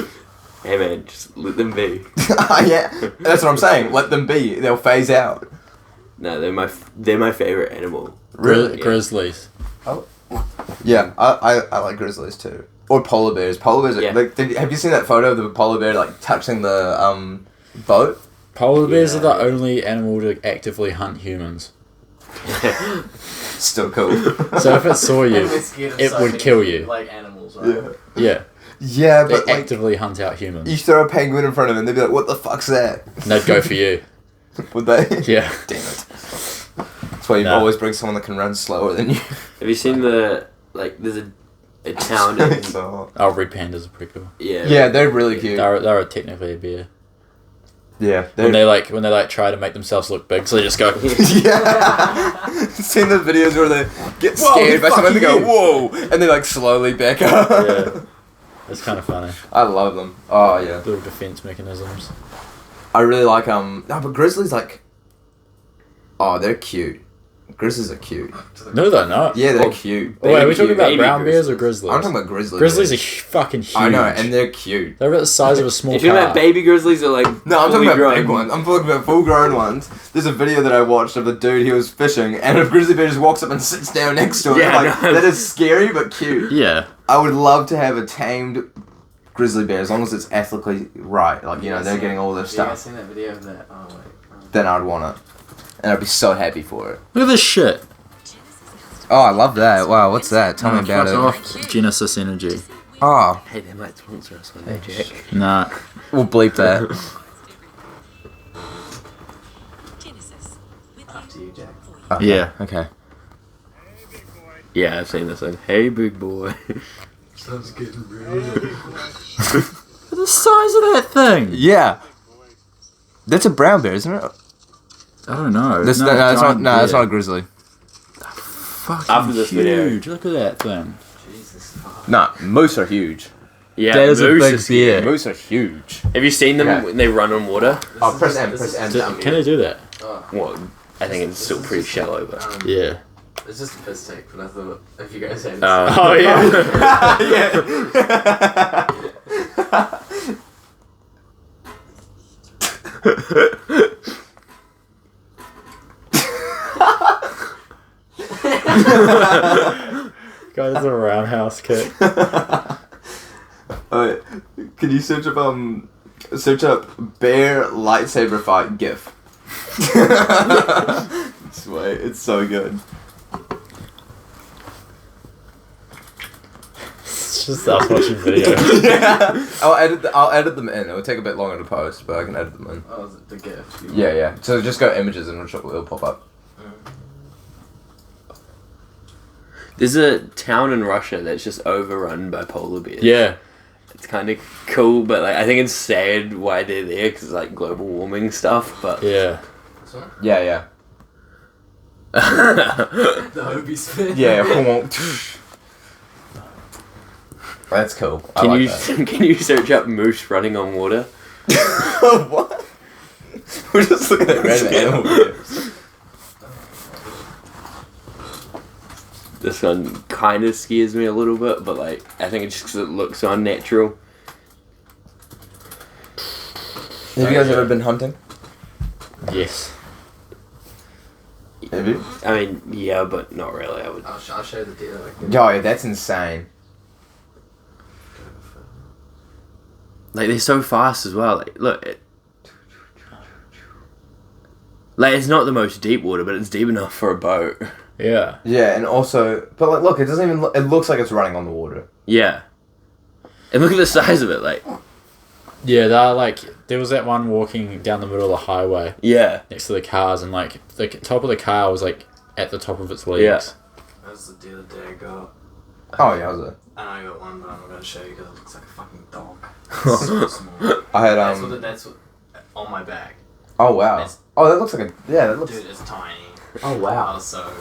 Speaker 3: Hey man, just let them be.
Speaker 1: Yeah, that's what I'm saying. Let them be. They'll phase out.
Speaker 3: No, they're my favorite animal.
Speaker 1: Really?
Speaker 2: Grizzlies.
Speaker 1: Oh. Yeah, I like grizzlies too. Or polar bears. Polar bears.
Speaker 3: Yeah.
Speaker 1: Like, have you seen that photo of the polar bear like touching the boat?
Speaker 2: Polar bears are the only animal to actively hunt humans.
Speaker 1: Still cool.
Speaker 2: So if it saw you,
Speaker 4: We're scared of
Speaker 2: it
Speaker 4: so
Speaker 2: would
Speaker 4: many
Speaker 2: kill you.
Speaker 4: Like animals, right?
Speaker 1: Yeah.
Speaker 2: Yeah,
Speaker 1: Yeah,
Speaker 2: they
Speaker 1: but like,
Speaker 2: actively hunt out humans.
Speaker 1: you throw a penguin in front of them, they'd be like, "What the fuck's that?"
Speaker 2: And they'd go for you.
Speaker 1: Would they?
Speaker 2: Yeah.
Speaker 1: Damn it. That's why you always bring someone that can run slower than you.
Speaker 3: Have you seen there's a town in...
Speaker 2: Oh, red pandas are pretty cool.
Speaker 1: Yeah, they're really cute.
Speaker 2: They're technically a bear.
Speaker 1: Yeah.
Speaker 2: When they try to make themselves look big, so they just go.
Speaker 1: Yeah. Seen the videos where they get scared by someone, they go, "Whoa," and they like slowly back up.
Speaker 2: Yeah. It's kind of funny.
Speaker 1: I love them. Oh yeah.
Speaker 2: Little defense mechanisms.
Speaker 1: I really like no, but grizzlies like. Oh, they're cute. Grizzlies are cute.
Speaker 2: No, they're not.
Speaker 1: Yeah, they're cute.
Speaker 2: Oh, wait, are we talking about
Speaker 3: baby
Speaker 2: brown bears or
Speaker 3: grizzlies.
Speaker 2: grizzlies?
Speaker 1: I'm talking about grizzlies.
Speaker 2: Grizzlies are fucking huge.
Speaker 1: I know, and they're cute.
Speaker 2: They're about the size of a small
Speaker 3: If you're
Speaker 2: car.
Speaker 3: about baby grizzlies, are like
Speaker 1: No, I'm talking
Speaker 3: fully
Speaker 1: about
Speaker 3: grown.
Speaker 1: big ones. I'm talking about full-grown ones. There's a video that I watched of a dude, he was fishing, and a grizzly bear just walks up and sits down next to him.
Speaker 3: Yeah,
Speaker 1: Like,
Speaker 3: no.
Speaker 1: that is scary, but cute.
Speaker 2: Yeah.
Speaker 1: I would love to have a tamed grizzly bear, as long as it's ethically right. Like, you know, they're getting all their
Speaker 4: Yeah, I
Speaker 1: stuff.
Speaker 4: seen that video of that. Oh, wait.
Speaker 1: Then I'd want it. And I'd be so happy for it.
Speaker 2: Look at this shit.
Speaker 1: Oh, I love that. Wow, what's that? Tell me about it.
Speaker 2: Off. Genesis Energy.
Speaker 1: Oh,
Speaker 3: Hey, they might sponsor us one day, Jack.
Speaker 2: Nah.
Speaker 1: we'll bleep that.
Speaker 4: After you, Jack.
Speaker 1: Okay,
Speaker 2: Yeah.
Speaker 1: Okay.
Speaker 3: Yeah, I've seen this one. Hey, big boy.
Speaker 4: Sounds getting real.
Speaker 2: The size of that thing.
Speaker 1: Yeah. That's a brown bear, isn't it?
Speaker 2: I don't know.
Speaker 1: That's that's not a grizzly.
Speaker 2: Fucking
Speaker 3: After this video.
Speaker 2: huge. Look at that thing.
Speaker 4: Jesus. fuck.
Speaker 1: Nah, moose are huge.
Speaker 3: Yeah,
Speaker 2: That is a
Speaker 3: moose
Speaker 2: big
Speaker 3: is scary.
Speaker 2: bear.
Speaker 1: Moose are huge.
Speaker 3: Have you seen them
Speaker 1: Okay.
Speaker 3: when they run on water?
Speaker 1: Oh, press
Speaker 4: This
Speaker 1: M,
Speaker 4: is-
Speaker 1: press M.
Speaker 4: this is-
Speaker 2: Can they do that?
Speaker 4: Oh,
Speaker 3: Well, I think it's still pretty shallow, but...
Speaker 2: Yeah.
Speaker 4: It's just a piss take, but I thought if you guys had
Speaker 2: Oh yeah. Guys, a roundhouse kick.
Speaker 1: Alright, can you search up bear lightsaber fight GIF? Sweet, it's so good.
Speaker 2: It's just us watching videos.
Speaker 1: Yeah, I'll edit them in. It will take a bit longer to post, but I can edit them in.
Speaker 4: Oh, is it the gift?
Speaker 1: Yeah. So just go images and it'll pop up.
Speaker 3: There's a town in Russia that's just overrun by polar bears.
Speaker 2: Yeah.
Speaker 3: It's kind of cool, but like I think it's sad why they're there because it's like global warming stuff. But
Speaker 2: Yeah.
Speaker 4: This one?
Speaker 1: Yeah.
Speaker 4: The Hobie spin?
Speaker 1: Yeah. That's cool. I
Speaker 3: can
Speaker 1: like
Speaker 3: you
Speaker 1: that.
Speaker 3: can you search up moose running on water?
Speaker 1: What? We're just looking at random animal videos.
Speaker 3: This one kind of scares me a little bit, but like I think it's just because it looks so unnatural.
Speaker 1: Have you guys ever been hunting?
Speaker 2: Yes.
Speaker 1: Have you?
Speaker 3: I mean, yeah, but not really. I would.
Speaker 4: I'll show you the deer.
Speaker 1: Oh, yeah, that's insane.
Speaker 3: Like they're so fast as well. Like look, like it's not the most deep water, but it's deep enough for a boat.
Speaker 2: Yeah.
Speaker 1: Yeah, and also, but like, look, it doesn't even. It looks like it's running on the water.
Speaker 3: Yeah, and look at the size of it. Like
Speaker 2: Yeah, they're like, there was that one walking down the middle of the highway
Speaker 3: yeah,
Speaker 2: next to the cars, and like the top of the car was like at the top of its legs.
Speaker 3: Yeah.
Speaker 4: That's the deer that I got.
Speaker 1: Oh yeah, was it?
Speaker 4: And I got one, but I'm not going to show you because it looks like a fucking dog. It's so small.
Speaker 1: I had
Speaker 4: That's what on my back.
Speaker 1: Oh wow.
Speaker 4: It's-
Speaker 1: Oh, that looks like a. Yeah, that looks.
Speaker 4: Dude, it's tiny.
Speaker 1: Oh wow.
Speaker 4: So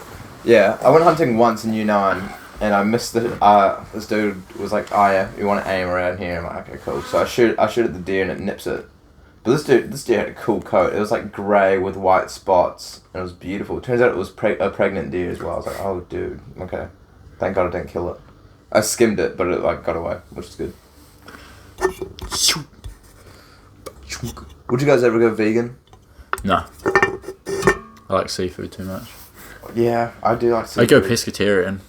Speaker 1: Yeah, I went hunting once in U9, and I missed the. This dude was like, "Oh yeah, you want to aim around here?" I'm like, "Okay, cool." So I shoot at the deer, and it nips it. But this deer had a cool coat. It was like grey with white spots, and it was beautiful. Turns out it was a pregnant deer as well. I was like, "Oh, dude, okay." Thank God I didn't kill it. I skimmed it, but it like got away, which is good. Would you guys ever go vegan?
Speaker 2: No. I like seafood too much.
Speaker 1: Yeah, I do like seafood.
Speaker 2: I go pescatarian.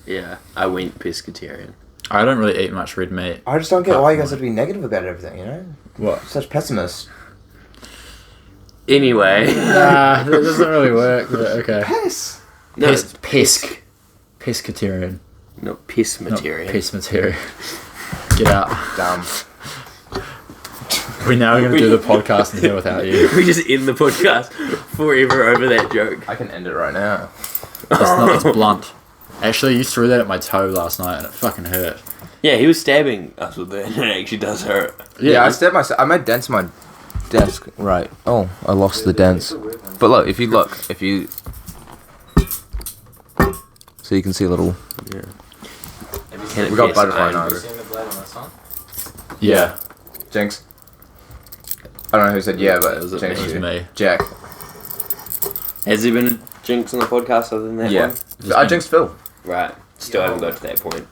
Speaker 3: Yeah, I went pescatarian.
Speaker 2: I don't really eat much red meat.
Speaker 1: I just don't get why you guys have to be negative about everything, you know?
Speaker 2: What?
Speaker 1: Such pessimists.
Speaker 3: Anyway.
Speaker 2: Nah, that doesn't really work, but okay.
Speaker 1: Pess!
Speaker 3: No, it's
Speaker 2: Pesk. Pescatarian.
Speaker 3: No, pesmatarian.
Speaker 2: Pesmatarian. Get out.
Speaker 1: Dumb.
Speaker 2: We're now going to do the podcast in here without you.
Speaker 3: We just end the podcast forever over that joke.
Speaker 1: I can end it right now.
Speaker 2: It's blunt. Actually, you threw that at my toe last night and it fucking hurt.
Speaker 3: Yeah, he was stabbing us with it and it actually does hurt.
Speaker 1: Yeah, I stabbed myself. I made dents in my desk. Right. Oh, I lost the dents. But look, if you look, so you can see a little.
Speaker 3: Yeah.
Speaker 1: We got butterfly knives.
Speaker 2: Yeah.
Speaker 1: Jinx. I don't know who said yeah, but
Speaker 3: Was it
Speaker 1: Jinx.
Speaker 2: It was me.
Speaker 1: Jack.
Speaker 3: Has there been a jinx on the podcast other than that
Speaker 1: Yeah.
Speaker 3: one?
Speaker 1: I jinxed Phil.
Speaker 3: Right. Still haven't got to that point.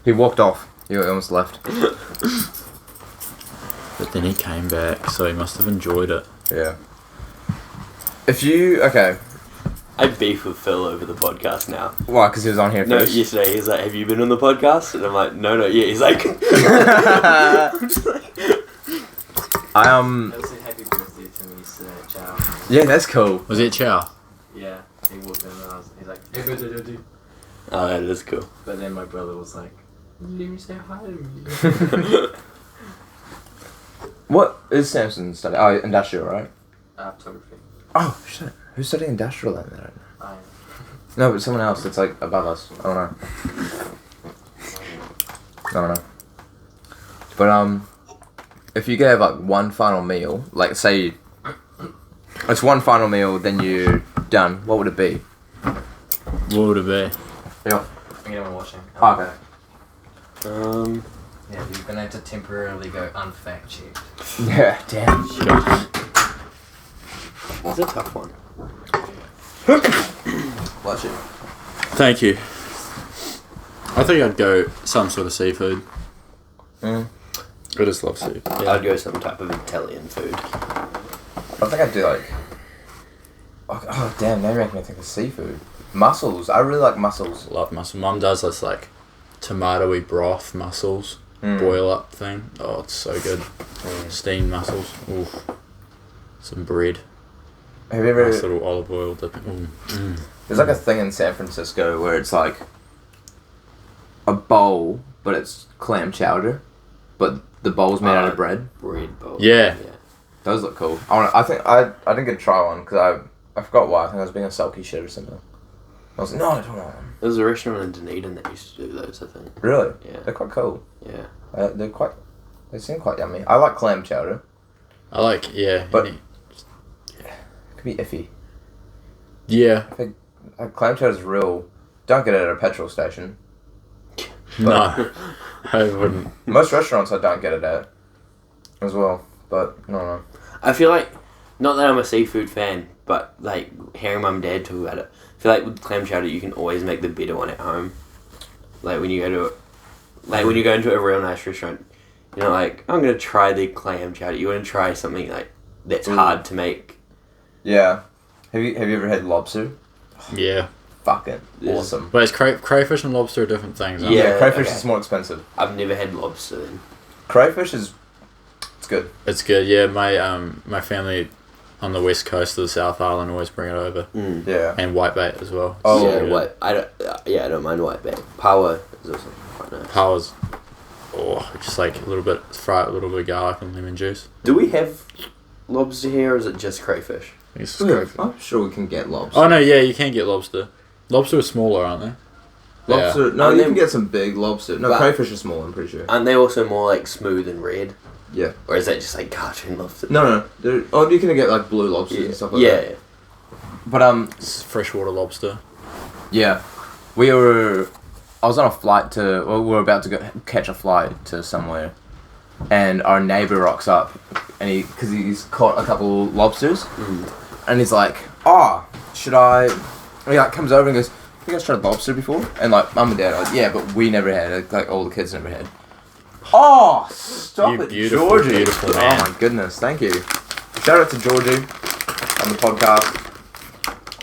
Speaker 1: He walked off. He almost left.
Speaker 2: But then he came back, so he must have enjoyed it.
Speaker 1: Yeah. If you okay,
Speaker 3: I beef with Phil over the podcast now.
Speaker 1: why? Because he was on here
Speaker 3: No,
Speaker 1: first.
Speaker 3: yesterday he's like, "Have you been on the podcast?" And I'm like, "No, not yet." He's like,
Speaker 1: I
Speaker 4: That was a happy birthday to me, so ciao.
Speaker 1: Yeah, that's cool.
Speaker 2: Was it Chow?
Speaker 4: Yeah, he walked in and he's like, hey, dude.
Speaker 3: "Oh, that is cool."
Speaker 4: But then my brother was like, you didn't even say hi to me.
Speaker 1: What is Samson studying? Oh, industrial, right?
Speaker 4: Photography.
Speaker 1: Oh shit. Who's studying industrial then? I don't know.
Speaker 4: I am.
Speaker 1: No, but someone else that's like above us. I don't know. I don't know. But if you could have like one final meal, like say it's one final meal, then you're done. What would it be?
Speaker 2: What would it be?
Speaker 1: Yeah.
Speaker 4: I'm gonna watching.
Speaker 1: Okay.
Speaker 4: Yeah, you're gonna have to temporarily go unfact checked.
Speaker 1: Yeah. Damn.
Speaker 3: That's a tough one.
Speaker 1: Watch it.
Speaker 2: Thank you. I think I'd go some sort of seafood.
Speaker 1: Mm.
Speaker 2: I just love seafood. Yeah.
Speaker 3: I'd go some type of Italian food.
Speaker 1: I think I'd do like. Oh damn! Now you're making me think of seafood. Mussels. I really like mussels.
Speaker 2: Love mussel. Mum does this like tomatoey broth mussels
Speaker 1: Mm.
Speaker 2: boil up thing. Oh, it's so good. Steamed mussels. Oof. Some bread.
Speaker 1: Have you ever?
Speaker 2: Nice little olive oil dipping.
Speaker 1: There's like a thing in San Francisco where it's like a bowl, but it's clam chowder, but the bowl's made out of bread.
Speaker 3: Bread bowl.
Speaker 2: Yeah.
Speaker 1: Those look cool. I didn't get to try one because I forgot why. I think I was being a sulky shit or something. I was like, no, I don't want one.
Speaker 3: There was a restaurant in Dunedin that used to do those, I think.
Speaker 1: Really?
Speaker 3: Yeah.
Speaker 1: They're quite cool.
Speaker 3: Yeah.
Speaker 1: They seem quite yummy. I like clam chowder.
Speaker 2: I like, yeah.
Speaker 1: But- It could be iffy.
Speaker 2: Yeah.
Speaker 1: Clam chowder's real. Don't get it at a petrol station.
Speaker 2: No. I wouldn't.
Speaker 1: Most restaurants I don't get it at as well. But no.
Speaker 3: I feel like, not that I'm a seafood fan, but like hearing mum and dad talk about it, I feel like with clam chowder you can always make the better one at home. Like when you go into a real nice restaurant, you're not like, I'm gonna try the clam chowder. You want to try something like that's hard to make.
Speaker 1: Yeah. Have you ever had lobster?
Speaker 2: Yeah.
Speaker 1: Fucking
Speaker 3: Yes.
Speaker 1: awesome.
Speaker 2: But is crayfish and lobster are different things, aren't
Speaker 3: Yeah.
Speaker 1: Yeah, crayfish
Speaker 3: okay.
Speaker 1: is more expensive.
Speaker 3: I've never had lobster then.
Speaker 1: Crayfish is, it's good.
Speaker 2: they? It's good, yeah. My family on the west coast of the South Island always bring it over.
Speaker 1: Yeah.
Speaker 2: And whitebait as well.
Speaker 1: Oh,
Speaker 3: yeah,
Speaker 2: good.
Speaker 3: what I don't mind whitebait. Power is also quite nice.
Speaker 2: Powers. Oh, just like a little bit, fry it, a little bit of garlic and lemon juice.
Speaker 3: Do we have lobster here, or is it just crayfish?
Speaker 2: I guess it's crayfish.
Speaker 1: I'm sure we can get lobster.
Speaker 2: Oh no, yeah, you can get lobster. Lobster are smaller, aren't they?
Speaker 1: Lobster?
Speaker 2: Yeah.
Speaker 1: No,
Speaker 3: And
Speaker 1: you
Speaker 3: then-
Speaker 1: can get some big lobster. No,
Speaker 3: But-
Speaker 1: crayfish are small, I'm pretty sure.
Speaker 3: Aren't they also more like smooth and red?
Speaker 1: Yeah.
Speaker 3: Or is that just like cartoon lobster?
Speaker 1: No. You can get like blue lobsters and stuff like that.
Speaker 3: Yeah.
Speaker 1: But
Speaker 2: It's freshwater lobster.
Speaker 1: yeah. I was on a flight we were about to catch a flight to somewhere. And our neighbour rocks up, and he's caught a couple lobsters, and he's like, should I... And he like comes over and goes, you guys tried lobster before? And like, mum and dad are like, yeah, but we never had it, like all the kids never had. Oh, stop
Speaker 2: You
Speaker 1: it,
Speaker 2: beautiful,
Speaker 1: Georgie.
Speaker 2: beautiful
Speaker 1: Oh
Speaker 2: man.
Speaker 1: my goodness, thank you. Shout out to Georgie on the podcast.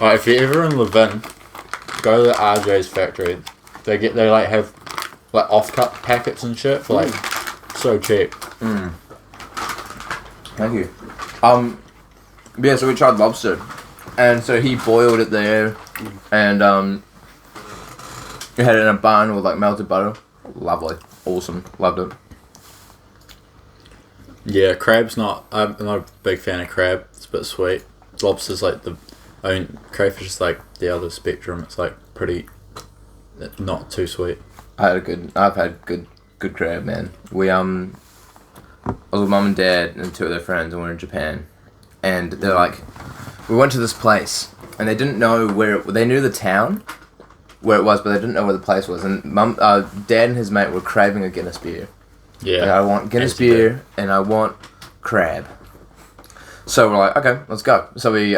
Speaker 2: Alright, if you're ever in Levin, go to the RJ's factory. They like have like off-cut packets and shit for like so cheap.
Speaker 1: Thank you. Yeah, so we tried lobster, and so he boiled it there, and we had it in a bun with like melted butter. Lovely, awesome, loved it.
Speaker 2: Yeah, crab's not. I'm not a big fan of crab. It's a bit sweet. Lobster's like crayfish is like the other spectrum. It's like pretty, not too sweet.
Speaker 1: I've had good crab, man. I was with mum and dad and two of their friends, and we were in Japan, and they're like, we went to this place, and they didn't know they knew the town, where it was, but they didn't know where the place was, and dad and his mate were craving a Guinness beer.
Speaker 2: Yeah.
Speaker 1: Like, I want Guinness beer, and I want crab. So we're like, okay, let's go. So we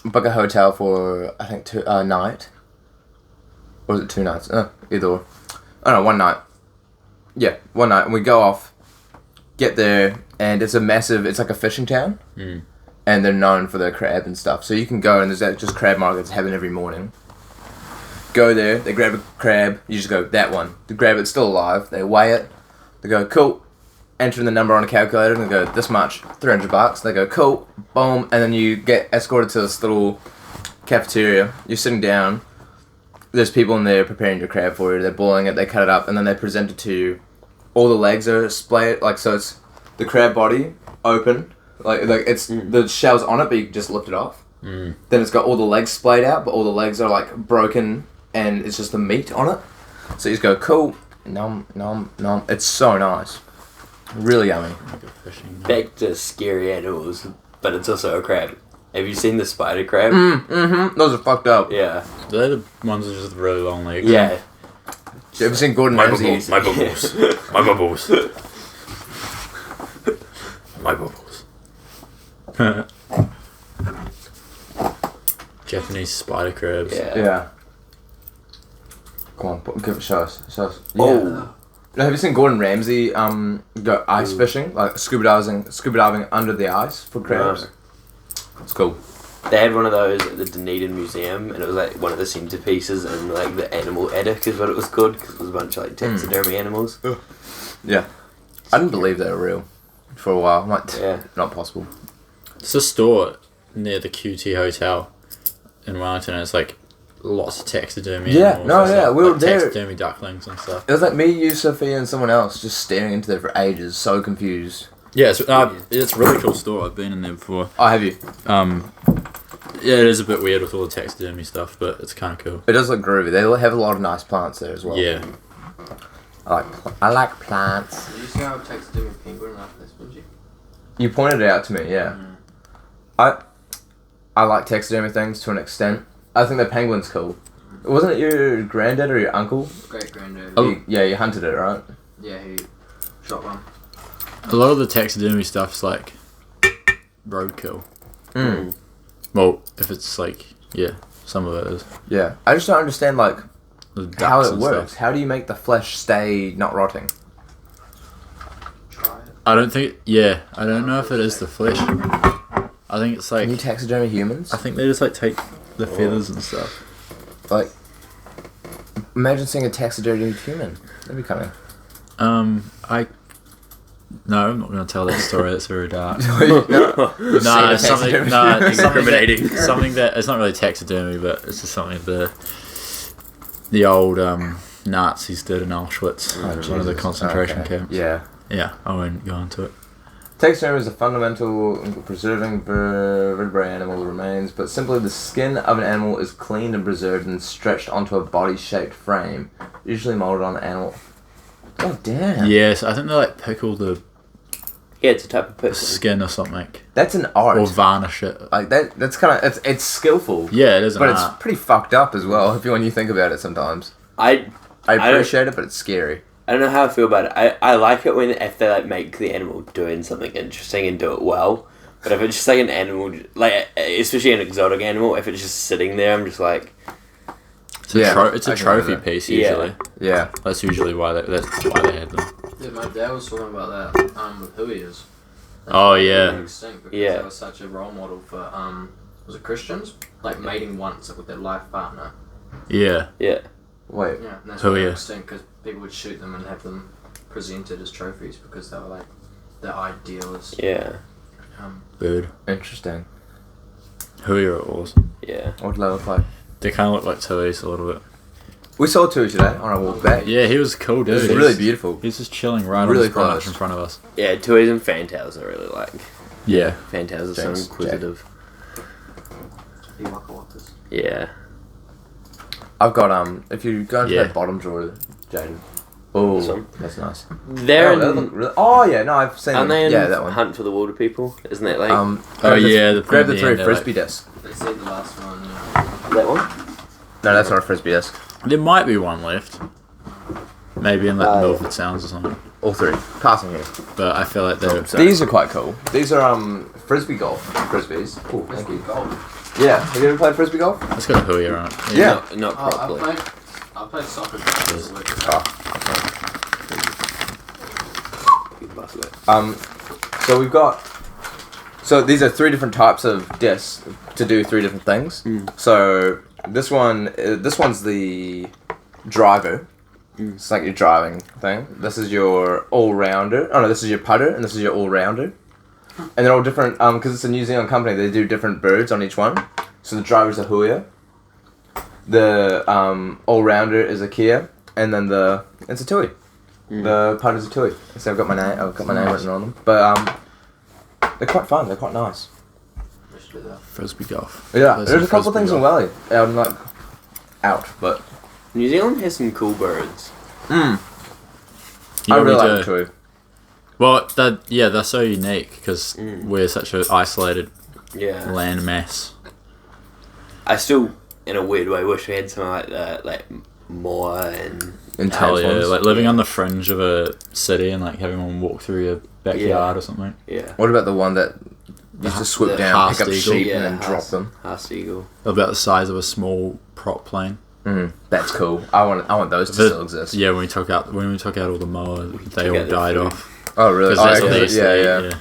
Speaker 1: book a hotel for, I think, a night. Or was it 2 nights? Either or. Oh no, 1 night. Yeah, 1 night. And we go off, get there, and it's like a fishing town. And they're known for their crab and stuff. So you can go, and there's just crab markets happen every morning. Go there, they grab a crab, you just go, that one. They grab it, it's still alive, they weigh it, they go, cool. Enter in the number on a calculator, and they go, this much, $300. They go, cool, boom, and then you get escorted to this little cafeteria. You're sitting down, there's people in there preparing your crab for you, they're boiling it, they cut it up, and then they present it to you. All the legs are splayed, like, so it's the crab body, open, like it's, the shell's on it, but you can just lift it off. Then it's got all the legs splayed out, but all the legs are, like, broken, and it's just the meat on it. So you just go, cool, nom, nom, nom. It's so nice. Really yummy.
Speaker 3: Back to scary animals, but it's also a crab. Have you seen the spider crab?
Speaker 1: Those are fucked up.
Speaker 3: Yeah.
Speaker 2: They're the ones with just really long legs.
Speaker 3: Yeah.
Speaker 1: You ever seen Gordon Ramsay?
Speaker 2: My bubbles. My bubbles. My bubbles. Japanese spider crabs.
Speaker 1: Yeah. Come on, show us. Yeah.
Speaker 3: Oh.
Speaker 1: Have you seen Gordon Ramsay go ice fishing, like scuba diving under the ice for crabs?
Speaker 3: No.
Speaker 1: It's cool.
Speaker 3: They had one of those at the Dunedin Museum, and it was like one of the centerpieces, and like the animal attic is what it was called, because it was a bunch of like taxidermy animals.
Speaker 1: Yeah. I didn't believe they were real for a while. I'm like,
Speaker 3: Yeah.
Speaker 1: not possible.
Speaker 2: It's a store near the QT Hotel in Wellington, and it's like lots of taxidermy
Speaker 1: Yeah,
Speaker 2: animals.
Speaker 1: we were
Speaker 2: like
Speaker 1: there.
Speaker 2: Taxidermy ducklings and stuff.
Speaker 1: It was like me, you, Sophia, and someone else just staring into there for ages, so confused.
Speaker 2: Yeah, it's a really cool store. I've been in there before.
Speaker 1: Oh, have you?
Speaker 2: Yeah, it is a bit weird with all the taxidermy stuff, but it's kind of cool.
Speaker 1: It does look groovy. They have a lot of nice plants there as well.
Speaker 2: Yeah.
Speaker 1: I like plants.
Speaker 4: Did you see how taxidermy penguin after this, would you?
Speaker 1: You pointed it out to me, yeah. I like taxidermy things to an extent. I think the penguin's cool. Wasn't it your granddad or your uncle?
Speaker 4: Great granddad.
Speaker 1: You hunted it, right?
Speaker 4: Yeah, he shot one.
Speaker 2: A lot of the taxidermy stuff's like roadkill. Well, if it's like, yeah, some of it is.
Speaker 1: Yeah. I just don't understand, like,
Speaker 2: The ducks
Speaker 1: how it
Speaker 2: and
Speaker 1: works.
Speaker 2: stuff.
Speaker 1: How do you make the flesh stay not rotting?
Speaker 4: Try it.
Speaker 2: I don't know if it is the flesh. I think it's like,
Speaker 1: Can you taxidermy humans?
Speaker 2: I think they just like take the feathers and stuff.
Speaker 1: Like, imagine seeing a taxidermy human. That'd be kind of...
Speaker 2: No, I'm not going to tell that story. It's very dark.
Speaker 1: no,
Speaker 2: It's something
Speaker 3: Incriminating.
Speaker 2: something that it's not really taxidermy, but it's just something the old Nazis did in Auschwitz, one of the concentration camps.
Speaker 1: Yeah.
Speaker 2: Yeah, I won't go into it.
Speaker 1: Taxidermy is a fundamental in preserving vertebrate animal remains, but simply the skin of an animal is cleaned and preserved and stretched onto a body-shaped frame, usually molded on the animal. Oh, damn.
Speaker 2: Yes, I think they like pickle the
Speaker 3: Yeah, it's a type of pickle.
Speaker 2: skin or something.
Speaker 1: That's an art.
Speaker 2: Or varnish it.
Speaker 1: Like, that's kind of... It's skillful.
Speaker 2: Yeah, it is an
Speaker 1: But
Speaker 2: art.
Speaker 1: it's pretty fucked up as well, when you think about it sometimes.
Speaker 3: I
Speaker 1: appreciate it, but it's scary.
Speaker 3: I don't know how I feel about it. I like it when if they like make the animal doing something interesting and do it well. But if it's just like an animal, like especially an exotic animal, if it's just sitting there, I'm just like,
Speaker 2: It's a
Speaker 1: Yeah,
Speaker 2: it's a
Speaker 1: I can
Speaker 2: trophy
Speaker 1: remember that.
Speaker 2: piece usually.
Speaker 1: Yeah.
Speaker 2: That's usually why they had them.
Speaker 4: Yeah, my dad was talking about that with Huiers.
Speaker 2: Oh, yeah.
Speaker 4: Extinct because
Speaker 3: Yeah.
Speaker 4: they were such a role model for was it Christians? Like mating once with their life partner.
Speaker 2: Yeah.
Speaker 3: Yeah.
Speaker 1: Wait.
Speaker 4: Yeah, and that's
Speaker 2: Oh,
Speaker 4: why they were
Speaker 2: yeah.
Speaker 4: extinct because people would shoot them and have them presented as trophies because they were like the idealist.
Speaker 3: Yeah.
Speaker 2: Bird.
Speaker 1: Interesting.
Speaker 2: Hui are awesome.
Speaker 3: Yeah.
Speaker 1: What level play?
Speaker 2: They kind of look like Tui's a little bit.
Speaker 1: We saw two today on our walk back.
Speaker 2: Yeah, he was cool,
Speaker 1: It
Speaker 2: dude.
Speaker 1: was really beautiful.
Speaker 2: He's just chilling right
Speaker 1: Really
Speaker 2: on the branch
Speaker 1: close.
Speaker 2: in front of us.
Speaker 3: Yeah, Tui's and Fantails I really like.
Speaker 2: Yeah.
Speaker 3: Fantails are so
Speaker 1: James,
Speaker 3: inquisitive.
Speaker 4: The Waka Wakas.
Speaker 3: Yeah.
Speaker 1: I've got if you go into
Speaker 2: Yeah.
Speaker 1: that bottom drawer, Jayden. Oh,
Speaker 3: This one?
Speaker 1: that's nice.
Speaker 3: They're
Speaker 1: Oh, that look really, oh yeah, no, I've seen
Speaker 3: aren't
Speaker 1: them.
Speaker 3: they in
Speaker 1: Yeah, that one.
Speaker 3: Hunt for the Water People? Isn't that like
Speaker 2: Oh,
Speaker 1: grab the-
Speaker 2: yeah, the
Speaker 1: grab
Speaker 2: thing
Speaker 1: the
Speaker 2: at the
Speaker 1: three
Speaker 2: end, they're
Speaker 1: frisbee
Speaker 2: like-
Speaker 1: discs.
Speaker 4: They said the last one. Yeah.
Speaker 3: that one?
Speaker 1: No, that's not a frisbee disc.
Speaker 2: There might be one left. Maybe in like
Speaker 3: Oh.
Speaker 2: Milford Sounds or something.
Speaker 1: All three. Passing here.
Speaker 2: But I feel like they're...
Speaker 1: These are quite cool. These are frisbee golf frisbees. Oh, thank you.
Speaker 4: Golf.
Speaker 1: Yeah, have you ever played frisbee golf?
Speaker 2: It's got a Hui on it.
Speaker 1: Yeah.
Speaker 3: Not
Speaker 4: Oh,
Speaker 3: properly.
Speaker 4: I played soccer. Games with
Speaker 3: You busted it.
Speaker 1: So we've got. So these are three different types of discs to do three different things. So this one's the driver. It's like your driving thing. This is your all-rounder. Oh no, this is your putter, and this is your all-rounder. And they're all different. Because it's a New Zealand company, they do different birds on each one. So the driver's a huia. The all-rounder is a kia, and then it's a tui. The putter's a tui. So I've got my name written on them. But they're quite fun. They're quite nice.
Speaker 2: Frisbee golf.
Speaker 1: Yeah,
Speaker 2: Play
Speaker 1: there's
Speaker 2: some
Speaker 1: a couple
Speaker 2: frisbee
Speaker 1: things in
Speaker 2: golf.
Speaker 1: Welly. Out, but
Speaker 3: New Zealand has some cool birds.
Speaker 2: You
Speaker 1: I
Speaker 2: know
Speaker 1: really
Speaker 2: we
Speaker 1: like
Speaker 2: do.
Speaker 1: the tui.
Speaker 2: Well, they're so unique because we're such an isolated
Speaker 3: Yeah.
Speaker 2: land mass.
Speaker 3: I still, in a weird way, wish we had something like that, like more and
Speaker 2: Hell yeah,
Speaker 1: ones.
Speaker 2: like living on the fringe of a city and like having one walk through your backyard or something.
Speaker 3: yeah.
Speaker 1: What about the one that used to swoop
Speaker 3: the
Speaker 1: down, pick up
Speaker 2: Haas eagle.
Speaker 1: sheep, and then drop them?
Speaker 3: Haas eagle.
Speaker 2: About the size of a small prop plane.
Speaker 1: That's cool. I want those to still exist.
Speaker 2: Yeah, when we took out all the moa, they
Speaker 3: took
Speaker 2: all
Speaker 3: out the
Speaker 2: died
Speaker 3: food.
Speaker 2: off.
Speaker 1: Oh really?
Speaker 2: Because that's
Speaker 1: Oh,
Speaker 2: what they
Speaker 1: okay.
Speaker 2: used to eat,
Speaker 1: Yeah.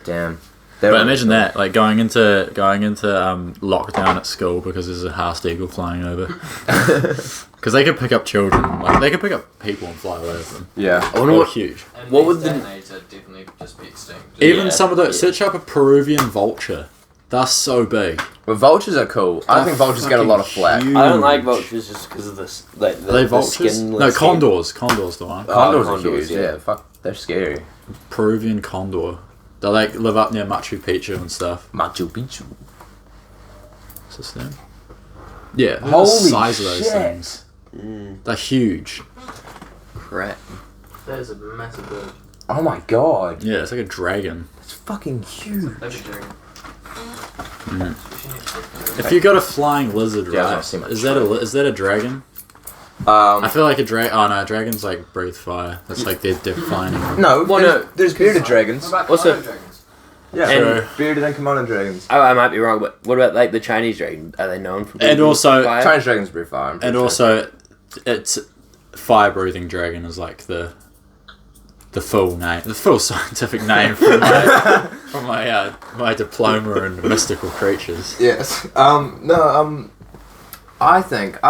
Speaker 1: Damn.
Speaker 2: But imagine that, like going into lockdown at school because there's a Haas eagle flying over. Because they could pick up children, like they could pick up people and fly away with them.
Speaker 1: Yeah.
Speaker 3: I wonder
Speaker 2: They're
Speaker 3: what.
Speaker 2: huge.
Speaker 4: And
Speaker 3: What
Speaker 4: these
Speaker 3: would the-
Speaker 4: day and age, they'd definitely just be extinct.
Speaker 2: Even
Speaker 3: Yeah,
Speaker 2: some of the
Speaker 3: yeah.
Speaker 2: search up a Peruvian vulture. They're so big.
Speaker 1: But vultures are cool. I think vultures get a lot of flack.
Speaker 2: Huge.
Speaker 3: I don't like vultures just because of this, like
Speaker 2: Are they
Speaker 3: the
Speaker 2: vultures?
Speaker 3: skin.
Speaker 2: No, condors. Condors the one.
Speaker 1: Condors are
Speaker 3: condors,
Speaker 1: huge. Yeah. Fuck. They're scary.
Speaker 2: Peruvian condor. They like live up near Machu Picchu and stuff.
Speaker 1: Machu Picchu.
Speaker 2: What's this name? Yeah, look at
Speaker 1: Holy
Speaker 2: the size of those
Speaker 1: shit.
Speaker 2: things. They're huge.
Speaker 3: Crap.
Speaker 4: That is a massive bird.
Speaker 1: Oh my god.
Speaker 2: Yeah, it's like a dragon.
Speaker 1: It's fucking huge.
Speaker 4: Vegetarian.
Speaker 2: If you got a flying lizard,
Speaker 1: Yeah, I
Speaker 2: right?
Speaker 1: don't see much
Speaker 2: Is that a dragon? I feel like a dragon. Oh no, dragons like breathe fire. That's like they're defining.
Speaker 1: no.
Speaker 3: Well,
Speaker 1: there's bearded dragons.
Speaker 4: What about
Speaker 3: What's
Speaker 4: komodo
Speaker 3: a-
Speaker 4: dragons?
Speaker 1: Yeah.
Speaker 2: And-
Speaker 1: Bearded and kimono dragons.
Speaker 3: Oh, I might be wrong, but what about like the Chinese dragon? Are they known for?
Speaker 2: And
Speaker 3: breathing
Speaker 2: also-
Speaker 3: fire?
Speaker 1: Chinese dragons breathe fire. I'm pretty
Speaker 2: And
Speaker 1: sure.
Speaker 2: also, it's fire breathing dragon is like the full name, the full scientific name for my diploma in mystical creatures.
Speaker 1: Yes. I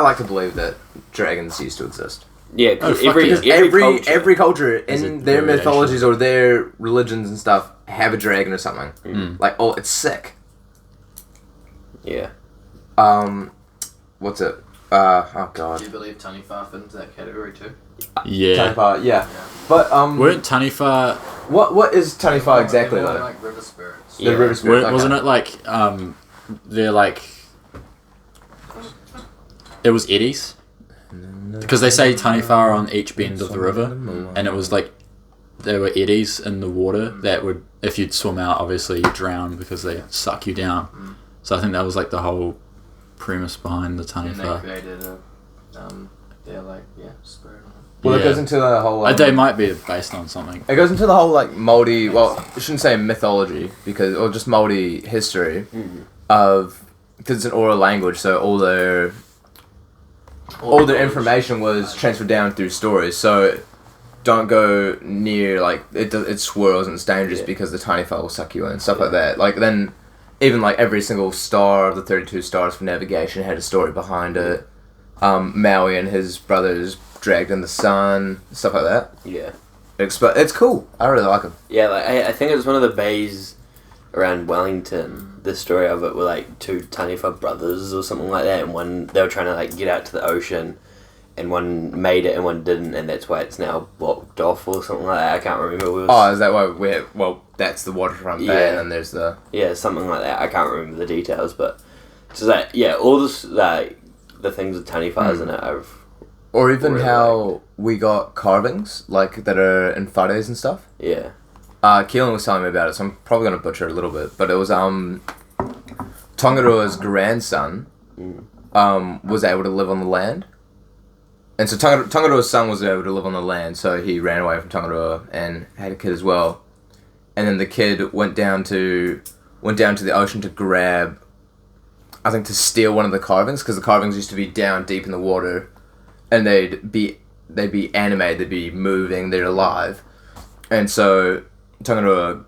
Speaker 1: like to believe that dragons used to exist.
Speaker 3: Yeah, 'cause
Speaker 2: Oh, fuck
Speaker 3: every,
Speaker 2: yeah.
Speaker 1: Every culture
Speaker 2: Is
Speaker 1: in
Speaker 2: it
Speaker 1: their
Speaker 2: variation?
Speaker 1: mythologies or their religions and stuff have a dragon or something. Like, oh, it's sick.
Speaker 3: yeah.
Speaker 1: What's it? Oh god.
Speaker 4: Do you believe Taniwha fit into that category too?
Speaker 2: Yeah.
Speaker 1: Taniwha, yeah. But
Speaker 2: Weren't Taniwha?
Speaker 1: what is Taniwha exactly
Speaker 4: They're more
Speaker 1: though?
Speaker 4: like river spirits.
Speaker 1: The river spirit.
Speaker 2: Wasn't it like they're like it was eddies because they say Taniwha are on each bend of the river, and it was like there were eddies in the water that would, if you'd swim out, obviously you'd drown because they suck you down. So I think that was like the whole premise behind the
Speaker 4: And they
Speaker 2: Taniwha.
Speaker 4: created a, they're like, spirit.
Speaker 1: Well, it
Speaker 2: Yeah.
Speaker 1: goes into the whole.
Speaker 2: They might be based on something.
Speaker 1: It goes into the whole like Māori. Well, I shouldn't say mythology or just Māori history of because it's an oral language, so all their information was transferred down through stories. So don't go near, like, it swirls and it's dangerous because the tiny file will suck you in and stuff like that. Like, then, even, like, every single star of the 32 stars for navigation had a story behind it. Maui and his brothers dragged in the sun, stuff like that.
Speaker 3: Yeah.
Speaker 1: It's cool. I really like them.
Speaker 3: Yeah, like, I think it was one of the bays around Wellington. The story of it were, like, two tiny file brothers or something like that, and one, they were trying to, like, get out to the ocean, and one made it and one didn't, and that's why it's now blocked off or something like that. I can't remember.
Speaker 1: Is that why that's the waterfront bay, and then there's the...
Speaker 3: Yeah, something like that. I can't remember the details, but... So that, all this, like, the things with tiny files in it, I've...
Speaker 1: Or even really how we got carvings, like, that are in whares and stuff.
Speaker 3: Yeah.
Speaker 1: Keelan was telling me about it, so I'm probably going to butcher it a little bit, but it was, Tongarua's grandson, was able to live on the land. And so Tongarua's son was able to live on the land, so he ran away from Tongarua and had a kid as well. And then the kid went down to the ocean to grab, I think, to steal one of the carvings, because the carvings used to be down deep in the water, and they'd be animated, they'd be moving, they're alive. And so Tongarua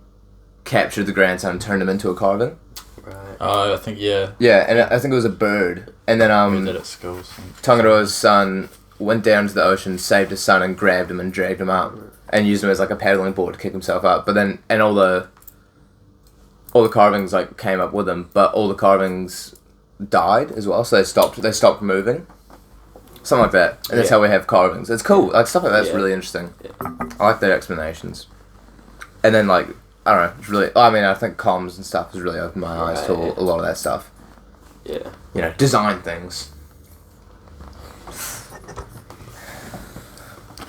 Speaker 1: captured the grandson and turned him into a carving.
Speaker 3: Right.
Speaker 2: I think, yeah.
Speaker 1: Yeah, and I think it was a bird. And then
Speaker 2: that at school.
Speaker 1: Tongarua's son went down to the ocean, saved his son, and grabbed him and dragged him up, and used him as like a paddling board to kick himself up. But then, and all the carvings like came up with him, but all the carvings died as well, so they stopped moving, something like that. And that's how we have carvings. It's cool, like stuff like that's really interesting. Yeah. I like their explanations. And then like I don't know, it's really. I mean, I think comms and stuff has really opened my eyes to a lot of that stuff.
Speaker 3: Yeah.
Speaker 1: You know, design things.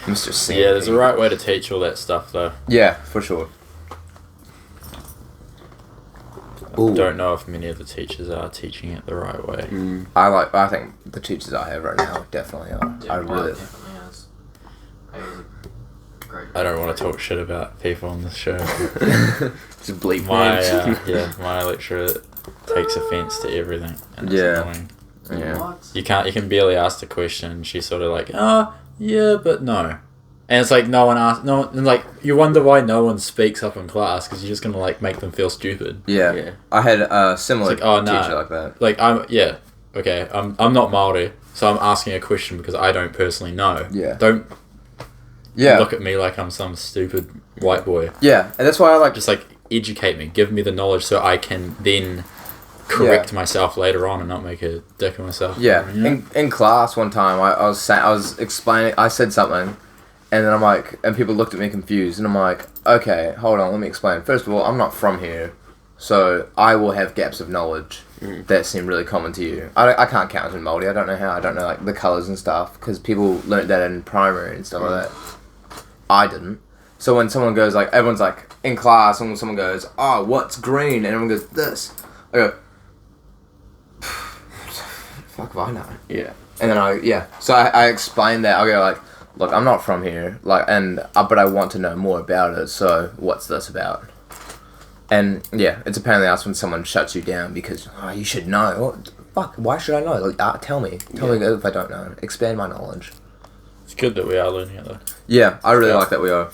Speaker 1: Mr. C.
Speaker 2: Yeah, there's a right way to teach all that stuff, though.
Speaker 1: Yeah, for sure.
Speaker 2: I don't know if many of the teachers are teaching it the right way.
Speaker 1: I think the teachers I have right now definitely are.
Speaker 4: Yeah,
Speaker 1: I really.
Speaker 4: Definitely is.
Speaker 2: I don't want to talk shit about people on this show.
Speaker 1: Just bleep
Speaker 2: my lecturer takes offence to everything, and it's annoying.
Speaker 1: Yeah.
Speaker 4: What?
Speaker 2: You can barely ask the question. She's sort of like, yeah, but no. And it's like and like you wonder why no one speaks up in class, because you're just gonna like make them feel stupid.
Speaker 1: Yeah. I had a similar teacher like that.
Speaker 2: Like I'm not Māori, so I'm asking a question because I don't personally know.
Speaker 1: Yeah.
Speaker 2: Don't look at me like I'm some stupid white boy.
Speaker 1: Yeah, and that's why I like
Speaker 2: just like educate me, give me the knowledge so I can then correct myself later on and not make a dick of myself.
Speaker 1: Yeah. In class one time I was explaining, I said something, and then I'm like, and people looked at me confused, and I'm like, okay, hold on, let me explain. First of all, I'm not from here, so I will have gaps of knowledge that seem really common to you. I can't count in Māori, I don't know how, I don't know like the colours and stuff, because people learnt that in primary and stuff like that. I didn't. So when someone goes like, everyone's like, in class, and when someone goes, oh, what's green? And everyone goes, this. I go, fuck if I know.
Speaker 3: Yeah.
Speaker 1: And then so I explained that. I go like, look, I'm not from here, like, but I want to know more about it, so what's this about? And yeah, it's apparently us when someone shuts you down because, you should know. What, fuck, why should I know? Like, tell me if I don't know. Expand my knowledge.
Speaker 2: It's good that we are learning it though.
Speaker 1: Yeah, I really like that we are.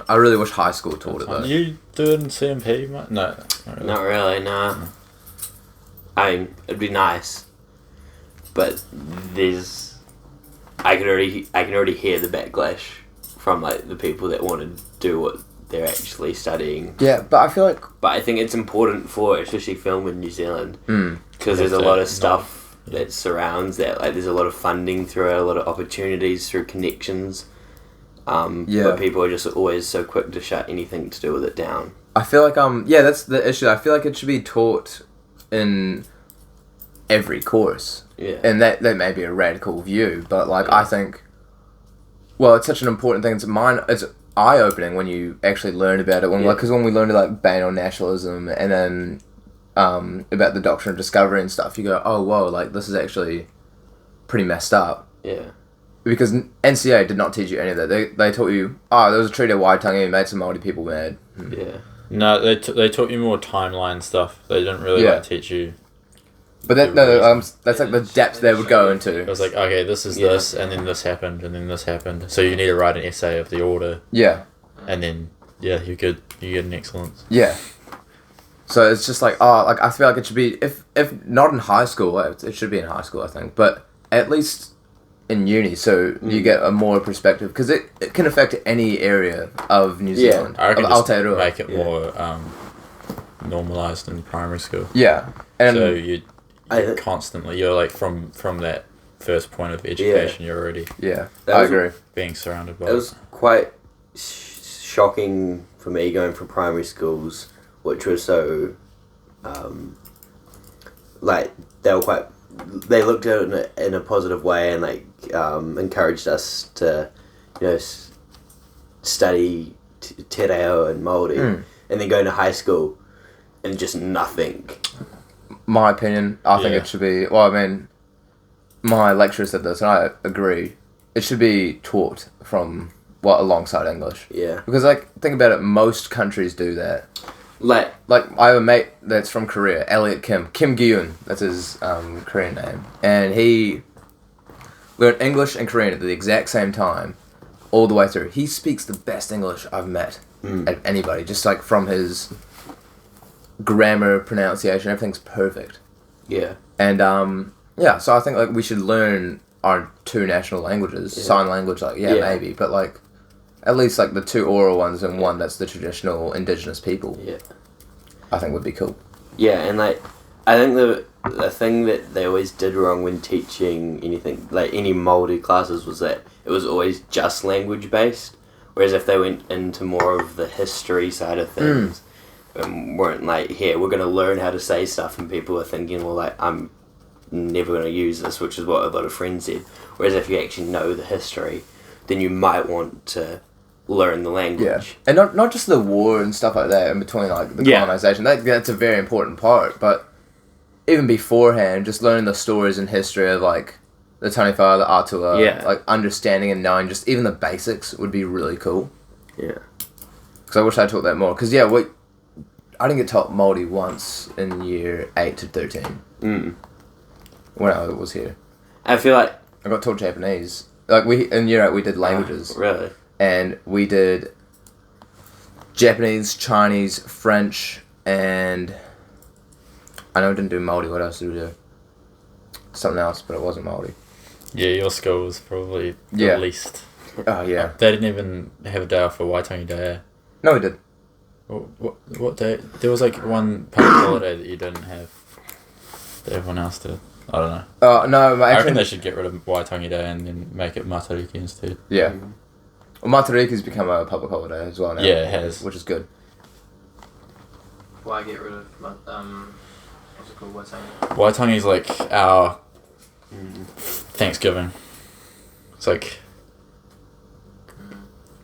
Speaker 1: I really wish high school taught it though.
Speaker 2: You do it in CMP, mate? No.
Speaker 3: Not really, nah. I mean, it'd be nice, but I can already hear the backlash from like the people that want to do what they're actually studying.
Speaker 1: Yeah, but I feel like...
Speaker 3: But I think it's important for, especially film in New Zealand, because there's a lot of stuff that surrounds that. Like, there's a lot of funding through it, a lot of opportunities through connections. But people are just always so quick to shut anything to do with it down.
Speaker 1: I feel like, that's the issue. I feel like it should be taught in every course.
Speaker 3: Yeah.
Speaker 1: And that may be a radical view, but like, I think, well, it's such an important thing. It's eye-opening when you actually learn about it. Because when we learned about banal nationalism and then about the doctrine of discovery and stuff, you go, oh, whoa, like, this is actually pretty messed up.
Speaker 3: Yeah. Because
Speaker 1: NCA did not teach you any of that. They taught you, there was a treaty of Waitangi and made some Māori people mad.
Speaker 3: Yeah.
Speaker 2: No, they taught you more timeline stuff. They didn't really teach you
Speaker 1: But that's like the depth they would go into.
Speaker 2: It was like, okay, this is this, and then this happened, and then this happened. So you need to write an essay of the order.
Speaker 1: Yeah.
Speaker 2: And then, you get an excellence.
Speaker 1: Yeah. So it's just like, I feel like it should be, if not in high school, it should be in high school, I think, but at least in uni, so you get a more perspective, because it can affect any area of New Zealand.
Speaker 2: I reckon
Speaker 1: of
Speaker 2: just
Speaker 1: Aotearoa.
Speaker 2: make it more normalised in primary school.
Speaker 1: Yeah. And
Speaker 2: so you constantly, you're like, from that first point of education, you're already
Speaker 1: I agree.
Speaker 2: being surrounded by
Speaker 3: it. Was quite shocking for me going from primary schools, which were so, they looked at it in a positive way and encouraged us to, study te reo and Māori, and then going to high school and just nothing.
Speaker 1: My opinion, I think it should be, my lecturer said this and I agree, it should be taught from, alongside English.
Speaker 3: Yeah.
Speaker 1: Because, think about it, most countries do that.
Speaker 3: Like
Speaker 1: I have a mate that's from Korea, Elliot Kim Gi-eun, that's his Korean name, and he learned English and Korean at the exact same time, all the way through. He speaks the best English I've met at anybody, just from his grammar, pronunciation, everything's perfect.
Speaker 3: Yeah.
Speaker 1: And so I think we should learn our two national languages, sign language, maybe, but at least the two oral ones and one that's the traditional indigenous people.
Speaker 3: Yeah.
Speaker 1: I think would be cool.
Speaker 3: Yeah, and I think the thing that they always did wrong when teaching anything, any Māori classes, was that it was always just language based. Whereas if they went into more of the history side of things, and weren't here, we're going to learn how to say stuff, and people are thinking, well, I'm never going to use this, which is what a lot of friends said. Whereas if you actually know the history, then you might want to learn the language.
Speaker 1: Yeah, and not just the war and stuff like that in between, the colonization. That's a very important part. But even beforehand, just learning the stories and history of the Taniwha, the Atua, understanding and knowing just even the basics would be really cool.
Speaker 3: Yeah,
Speaker 1: because I wish I taught that more. Because I didn't get taught Māori once in year 8 to 13. When I was here,
Speaker 3: I feel like
Speaker 1: I got taught Japanese. In year 8 we did languages.
Speaker 3: Really?
Speaker 1: And we did Japanese, Chinese, French, and I know we didn't do Māori. What else did we do? Something else, but it wasn't Māori.
Speaker 2: Yeah, your school was probably the least.
Speaker 1: Oh, yeah.
Speaker 2: They didn't even have a day off for Waitangi Day.
Speaker 1: No, we did.
Speaker 2: What day? There was one public holiday that you didn't have that everyone else did. I don't know.
Speaker 1: No,
Speaker 2: I reckon they should get rid of Waitangi Day and then make it Matariki instead.
Speaker 1: Yeah. Well, Matariki's become a public holiday as well now.
Speaker 2: Yeah, it has.
Speaker 1: Which is good.
Speaker 4: Why get rid of what's it called?
Speaker 2: Waitangi's our Thanksgiving. It's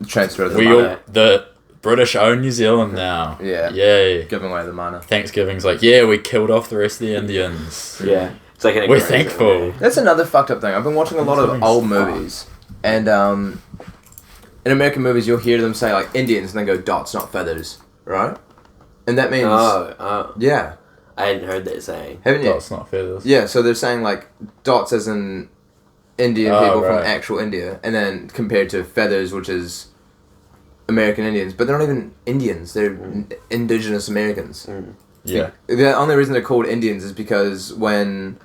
Speaker 1: transfer of the money.
Speaker 2: The British own New Zealand now.
Speaker 1: Yeah.
Speaker 2: Yay.
Speaker 1: Giving away the mana.
Speaker 2: Thanksgiving's we killed off the rest of the Indians.
Speaker 3: Yeah. It's
Speaker 2: we're thankful.
Speaker 1: That's another fucked up thing. I've been watching a lot of old movies, and in American movies you'll hear them say Indians and then go dots, not feathers, right? And that means yeah.
Speaker 3: I hadn't heard that saying.
Speaker 1: Haven't you?
Speaker 2: Dots, not feathers.
Speaker 1: Yeah, so they're saying dots as in Indian people from actual India, and then compared to feathers, which is American Indians, but they're not even Indians. They're indigenous Americans.
Speaker 2: Yeah.
Speaker 1: The only reason they're called Indians is because when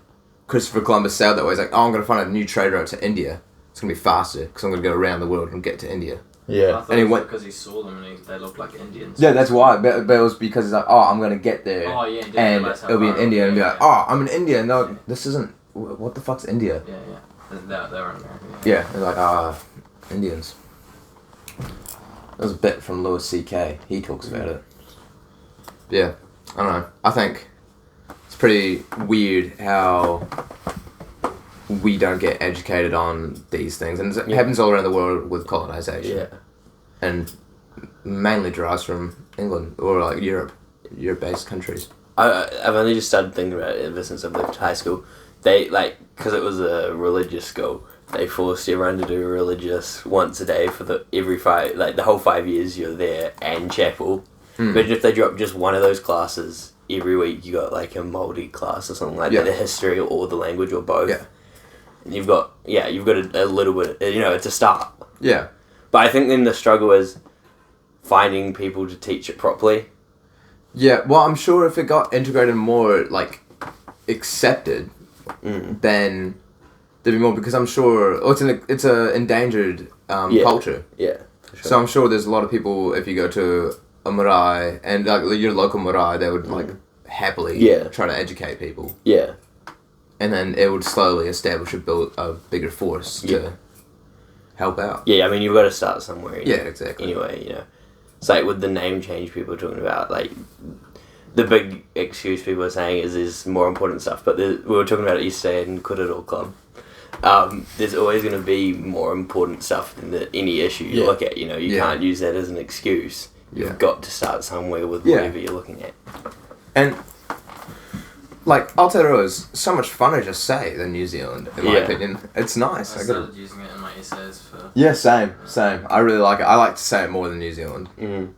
Speaker 1: Christopher Columbus sailed that way, he's I'm going to find a new trade route to India. It's going to be faster because I'm going to go around the world and get to India.
Speaker 2: Yeah.
Speaker 4: I thought it was because he saw them and they looked like Indians.
Speaker 1: Yeah, that's why. But it was because he's I'm going to get there.
Speaker 4: Oh, yeah.
Speaker 1: And it'll be in India and be I'm in India. No, this isn't. What the fuck's India?
Speaker 4: Yeah. They're in America.
Speaker 1: Yeah, they're Indians. That was a bit from Louis C.K. He talks about it. Yeah, I don't know. I think it's pretty weird how we don't get educated on these things. And it happens all around the world with colonization.
Speaker 3: Yeah.
Speaker 1: And mainly derives from England or Europe-based countries.
Speaker 3: I've only just started thinking about it ever since I've left high school. They, because it was a religious school, they forced everyone to do religious once a day for the whole 5 years you're there, and chapel. Imagine if they dropped just one of those classes every week you got like a Māori class or something like that, the history or the language or both.
Speaker 1: Yeah.
Speaker 3: And you've got a little bit, it's a start.
Speaker 1: Yeah.
Speaker 3: But I think then the struggle is finding people to teach it properly.
Speaker 1: Yeah, well, I'm sure if it got integrated more, like, accepted, then there'd be more, because I'm sure, it's a endangered culture.
Speaker 3: Yeah, for sure.
Speaker 1: So I'm sure there's a lot of people, if you go to a marae, and like your local marae, they would, like, happily try to educate people.
Speaker 3: Yeah.
Speaker 1: And then it would slowly establish a bigger force to help out.
Speaker 3: Yeah, I mean, you've got to start somewhere.
Speaker 1: Yeah, exactly.
Speaker 3: Anyway, It's like with the name change people are talking about, like, the big excuse people are saying is there's more important stuff, but we were talking about it yesterday in Korero Club. There's always going to be more important stuff than any issue you look at, you can't use that as an excuse. You've got to start somewhere with whatever you're looking at.
Speaker 1: And, like, Aotearoa is so much funner to say than New Zealand, in my opinion. It's nice.
Speaker 4: I started using it in my essays for...
Speaker 1: Yeah, same. I really like it. I like to say it more than New Zealand.
Speaker 3: Mm.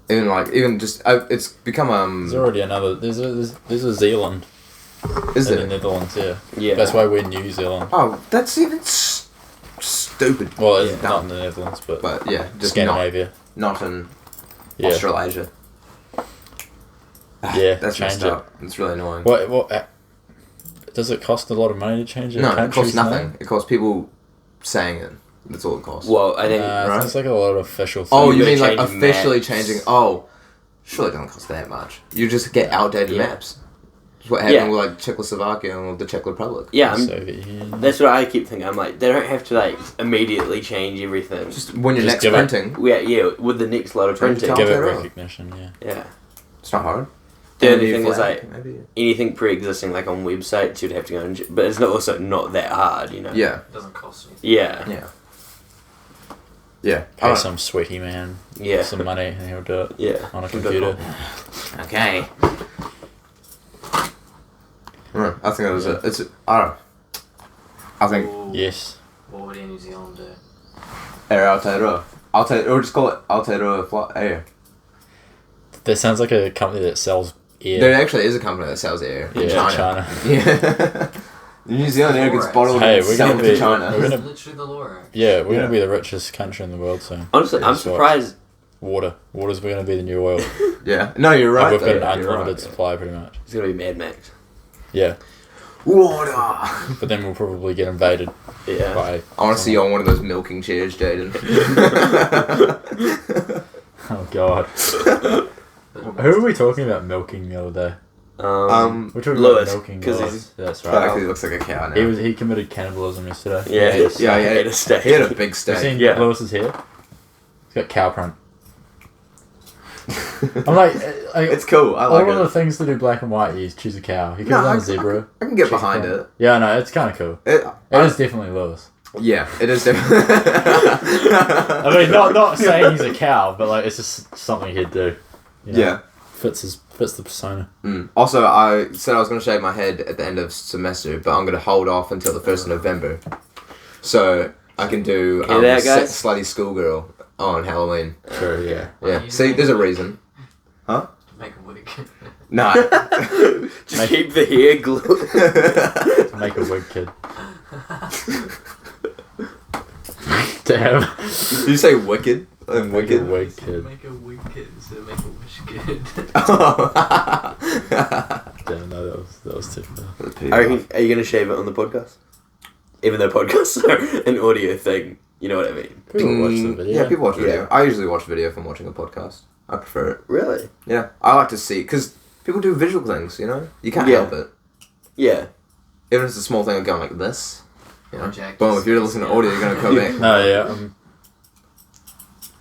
Speaker 1: Even just, it's become,
Speaker 2: There's already another, there's a Zealand.
Speaker 1: Is
Speaker 2: in
Speaker 1: there?
Speaker 2: the Netherlands,
Speaker 3: Yeah.
Speaker 2: That's why we're New Zealand.
Speaker 1: Oh, that's even stupid.
Speaker 2: Well, it's not in the Netherlands, but
Speaker 1: yeah, just
Speaker 2: Scandinavia.
Speaker 1: Not in
Speaker 2: Yeah.
Speaker 1: Australasia.
Speaker 2: Yeah,
Speaker 1: That's
Speaker 2: change
Speaker 1: messed
Speaker 2: it.
Speaker 1: up. It's really annoying.
Speaker 2: What does it cost a lot of money to change it?
Speaker 1: No, it costs nothing. It costs people saying it. That's all it costs.
Speaker 3: Well, I think...
Speaker 1: right?
Speaker 2: It's like a lot of official things.
Speaker 1: Oh, you
Speaker 3: gotta
Speaker 1: mean like
Speaker 3: change
Speaker 1: officially
Speaker 3: maps.
Speaker 1: changing? Oh, surely it doesn't cost that much. You just get outdated maps. That's what happened with like Czechoslovakia and the Czech Republic.
Speaker 3: Yeah,
Speaker 2: Soviet Union.
Speaker 3: that's what I keep thinking. I'm like, they don't have to like immediately change everything.
Speaker 1: Just when you're
Speaker 2: Just
Speaker 1: next
Speaker 2: give it-
Speaker 1: printing,
Speaker 3: With the next lot of
Speaker 1: Print
Speaker 3: printing.
Speaker 1: it
Speaker 2: Give it
Speaker 1: Aotearoa.
Speaker 2: recognition, yeah.
Speaker 3: Yeah.
Speaker 1: it's not hard.
Speaker 3: The
Speaker 1: And
Speaker 3: only
Speaker 1: a new
Speaker 3: thing is
Speaker 1: flag,
Speaker 3: like
Speaker 1: maybe.
Speaker 3: anything pre-existing, like on websites, you'd have to go and, but it's also not that hard,
Speaker 1: Yeah,
Speaker 4: It doesn't cost anything.
Speaker 3: Yeah.
Speaker 1: yeah.
Speaker 2: Pay some sweaty man
Speaker 3: Yeah.
Speaker 2: some money and he'll do it
Speaker 3: Yeah.
Speaker 2: on a computer.
Speaker 3: Okay.
Speaker 1: I think it was I don't know. I think
Speaker 4: Ooh,
Speaker 2: Yes.
Speaker 4: What would Air New Zealand do?
Speaker 1: Air Aotearoa. Or just call it Aotearoa Air.
Speaker 2: That sounds like a company that sells air.
Speaker 1: There actually is a company that sells air in
Speaker 2: Yeah,
Speaker 1: China.
Speaker 2: China.
Speaker 1: Yeah. New Zealand air gets bottled
Speaker 2: Hey,
Speaker 1: and
Speaker 2: we're
Speaker 1: sold
Speaker 2: gonna
Speaker 1: to
Speaker 2: be-
Speaker 1: China.
Speaker 2: we're
Speaker 4: That's
Speaker 2: gonna-
Speaker 4: literally the law, right?
Speaker 2: Yeah, we're
Speaker 1: Yeah.
Speaker 2: gonna be the richest country in the world soon.
Speaker 3: Honestly, I'm
Speaker 2: That's what-
Speaker 3: surprised.
Speaker 2: Water's gonna be the new oil.
Speaker 1: Yeah. No, you're
Speaker 2: Like,
Speaker 1: right.
Speaker 2: we've got an
Speaker 1: though. You're
Speaker 2: unlimited
Speaker 1: right.
Speaker 2: supply pretty much.
Speaker 3: It's gonna be Mad Max.
Speaker 2: Yeah,
Speaker 1: Water.
Speaker 2: but then we'll probably get invaded
Speaker 3: Yeah.
Speaker 2: by.
Speaker 1: I want to see you on one of those milking chairs, Jayden.
Speaker 2: Oh god. Who were we talking about milking the other day? We're talking
Speaker 3: Lewis,
Speaker 2: about milking
Speaker 3: because
Speaker 2: Lewis.
Speaker 3: he's
Speaker 2: That's
Speaker 1: I like
Speaker 2: right.
Speaker 1: that he looks like a cow now.
Speaker 2: He committed cannibalism yesterday.
Speaker 3: yeah,
Speaker 1: Yeah, he
Speaker 3: had
Speaker 1: had
Speaker 3: a steak.
Speaker 1: He had a big
Speaker 2: You
Speaker 1: steak.
Speaker 2: seen
Speaker 3: Yeah.
Speaker 2: Lewis's hair? He's got cow print. I'm like,
Speaker 1: It's cool. I like
Speaker 2: all of the
Speaker 1: it.
Speaker 2: things to do black and white, you choose a cow. He could
Speaker 1: No,
Speaker 2: have done
Speaker 1: I-
Speaker 2: a zebra.
Speaker 1: I can get
Speaker 2: choose a
Speaker 1: behind
Speaker 2: cow.
Speaker 1: it.
Speaker 2: Yeah, no, it's kind of cool. It is definitely Lewis.
Speaker 1: Yeah, it is definitely.
Speaker 2: I mean, not saying he's a cow, but like it's just something he'd do. You know?
Speaker 1: Yeah.
Speaker 2: Fits the persona.
Speaker 1: Also, I said I was going to shave my head at the end of semester, but I'm going to hold off until the 1st of November. So I can do
Speaker 3: Hear that, guys?
Speaker 1: Slutty Schoolgirl on Halloween.
Speaker 2: Sure, yeah.
Speaker 1: Yeah.
Speaker 4: You
Speaker 1: See,
Speaker 4: make
Speaker 1: there's a
Speaker 4: a wig.
Speaker 1: reason. Huh?
Speaker 4: Make a wig.
Speaker 1: Nah.
Speaker 3: Just keep the hair glued.
Speaker 2: Make a wig kid. Damn.
Speaker 1: Did you say wicked?
Speaker 2: Make a
Speaker 1: Wicked?
Speaker 2: wig kid.
Speaker 4: Make a wig kid instead of make a wish kid.
Speaker 2: Damn, no, that was too far.
Speaker 3: Are you gonna shave it on the podcast? Even though podcasts are an audio thing, you know what I mean?
Speaker 2: People watch the video.
Speaker 1: Yeah, people watch video.
Speaker 3: Yeah.
Speaker 1: I usually watch video if I'm watching a podcast. I prefer it.
Speaker 3: Really?
Speaker 1: Yeah, I like to see, because people do visual things, you know? You can't
Speaker 3: Yeah.
Speaker 1: help it.
Speaker 3: Yeah.
Speaker 1: Even if it's a small thing of going like this. You know?
Speaker 4: Or Jack
Speaker 1: Boom,
Speaker 4: just-
Speaker 1: if you're listening to audio, you're going to come back.
Speaker 2: No, yeah, I'm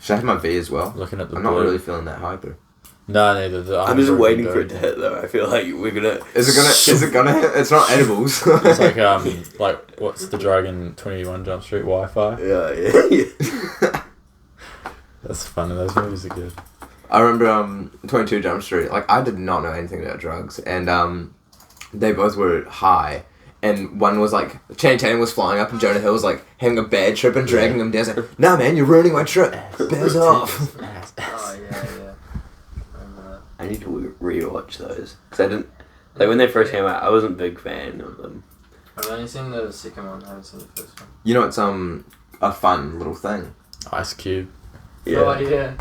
Speaker 1: Should I have my V as well?
Speaker 2: looking at the
Speaker 1: I'm
Speaker 2: blue.
Speaker 1: not really feeling that hyper.
Speaker 2: No, neither.
Speaker 3: I'm just waiting for it to hit though. I feel like we're gonna.
Speaker 1: Is it gonna hit? It's not edibles.
Speaker 2: It's like what's the drug in 21 Jump Street? Wi-Fi.
Speaker 3: Yeah.
Speaker 2: That's funny. Those movies are good.
Speaker 1: I remember 22 Jump Street. Like, I did not know anything about drugs, and they both were high. And one was like, Channing Tatum was flying up, and Jonah Hill was like having a bad trip and dragging him down. He's like, "Nah, man, you're ruining my trip. Bears off."
Speaker 4: Oh, yeah. I remember that.
Speaker 3: I I need to rewatch those because I didn't like when they first came out. I wasn't a big fan of them.
Speaker 4: I've only seen the second one. I haven't seen the first one.
Speaker 1: You know, it's a fun little thing.
Speaker 2: Ice Cube.
Speaker 3: Yeah.
Speaker 4: Oh yeah,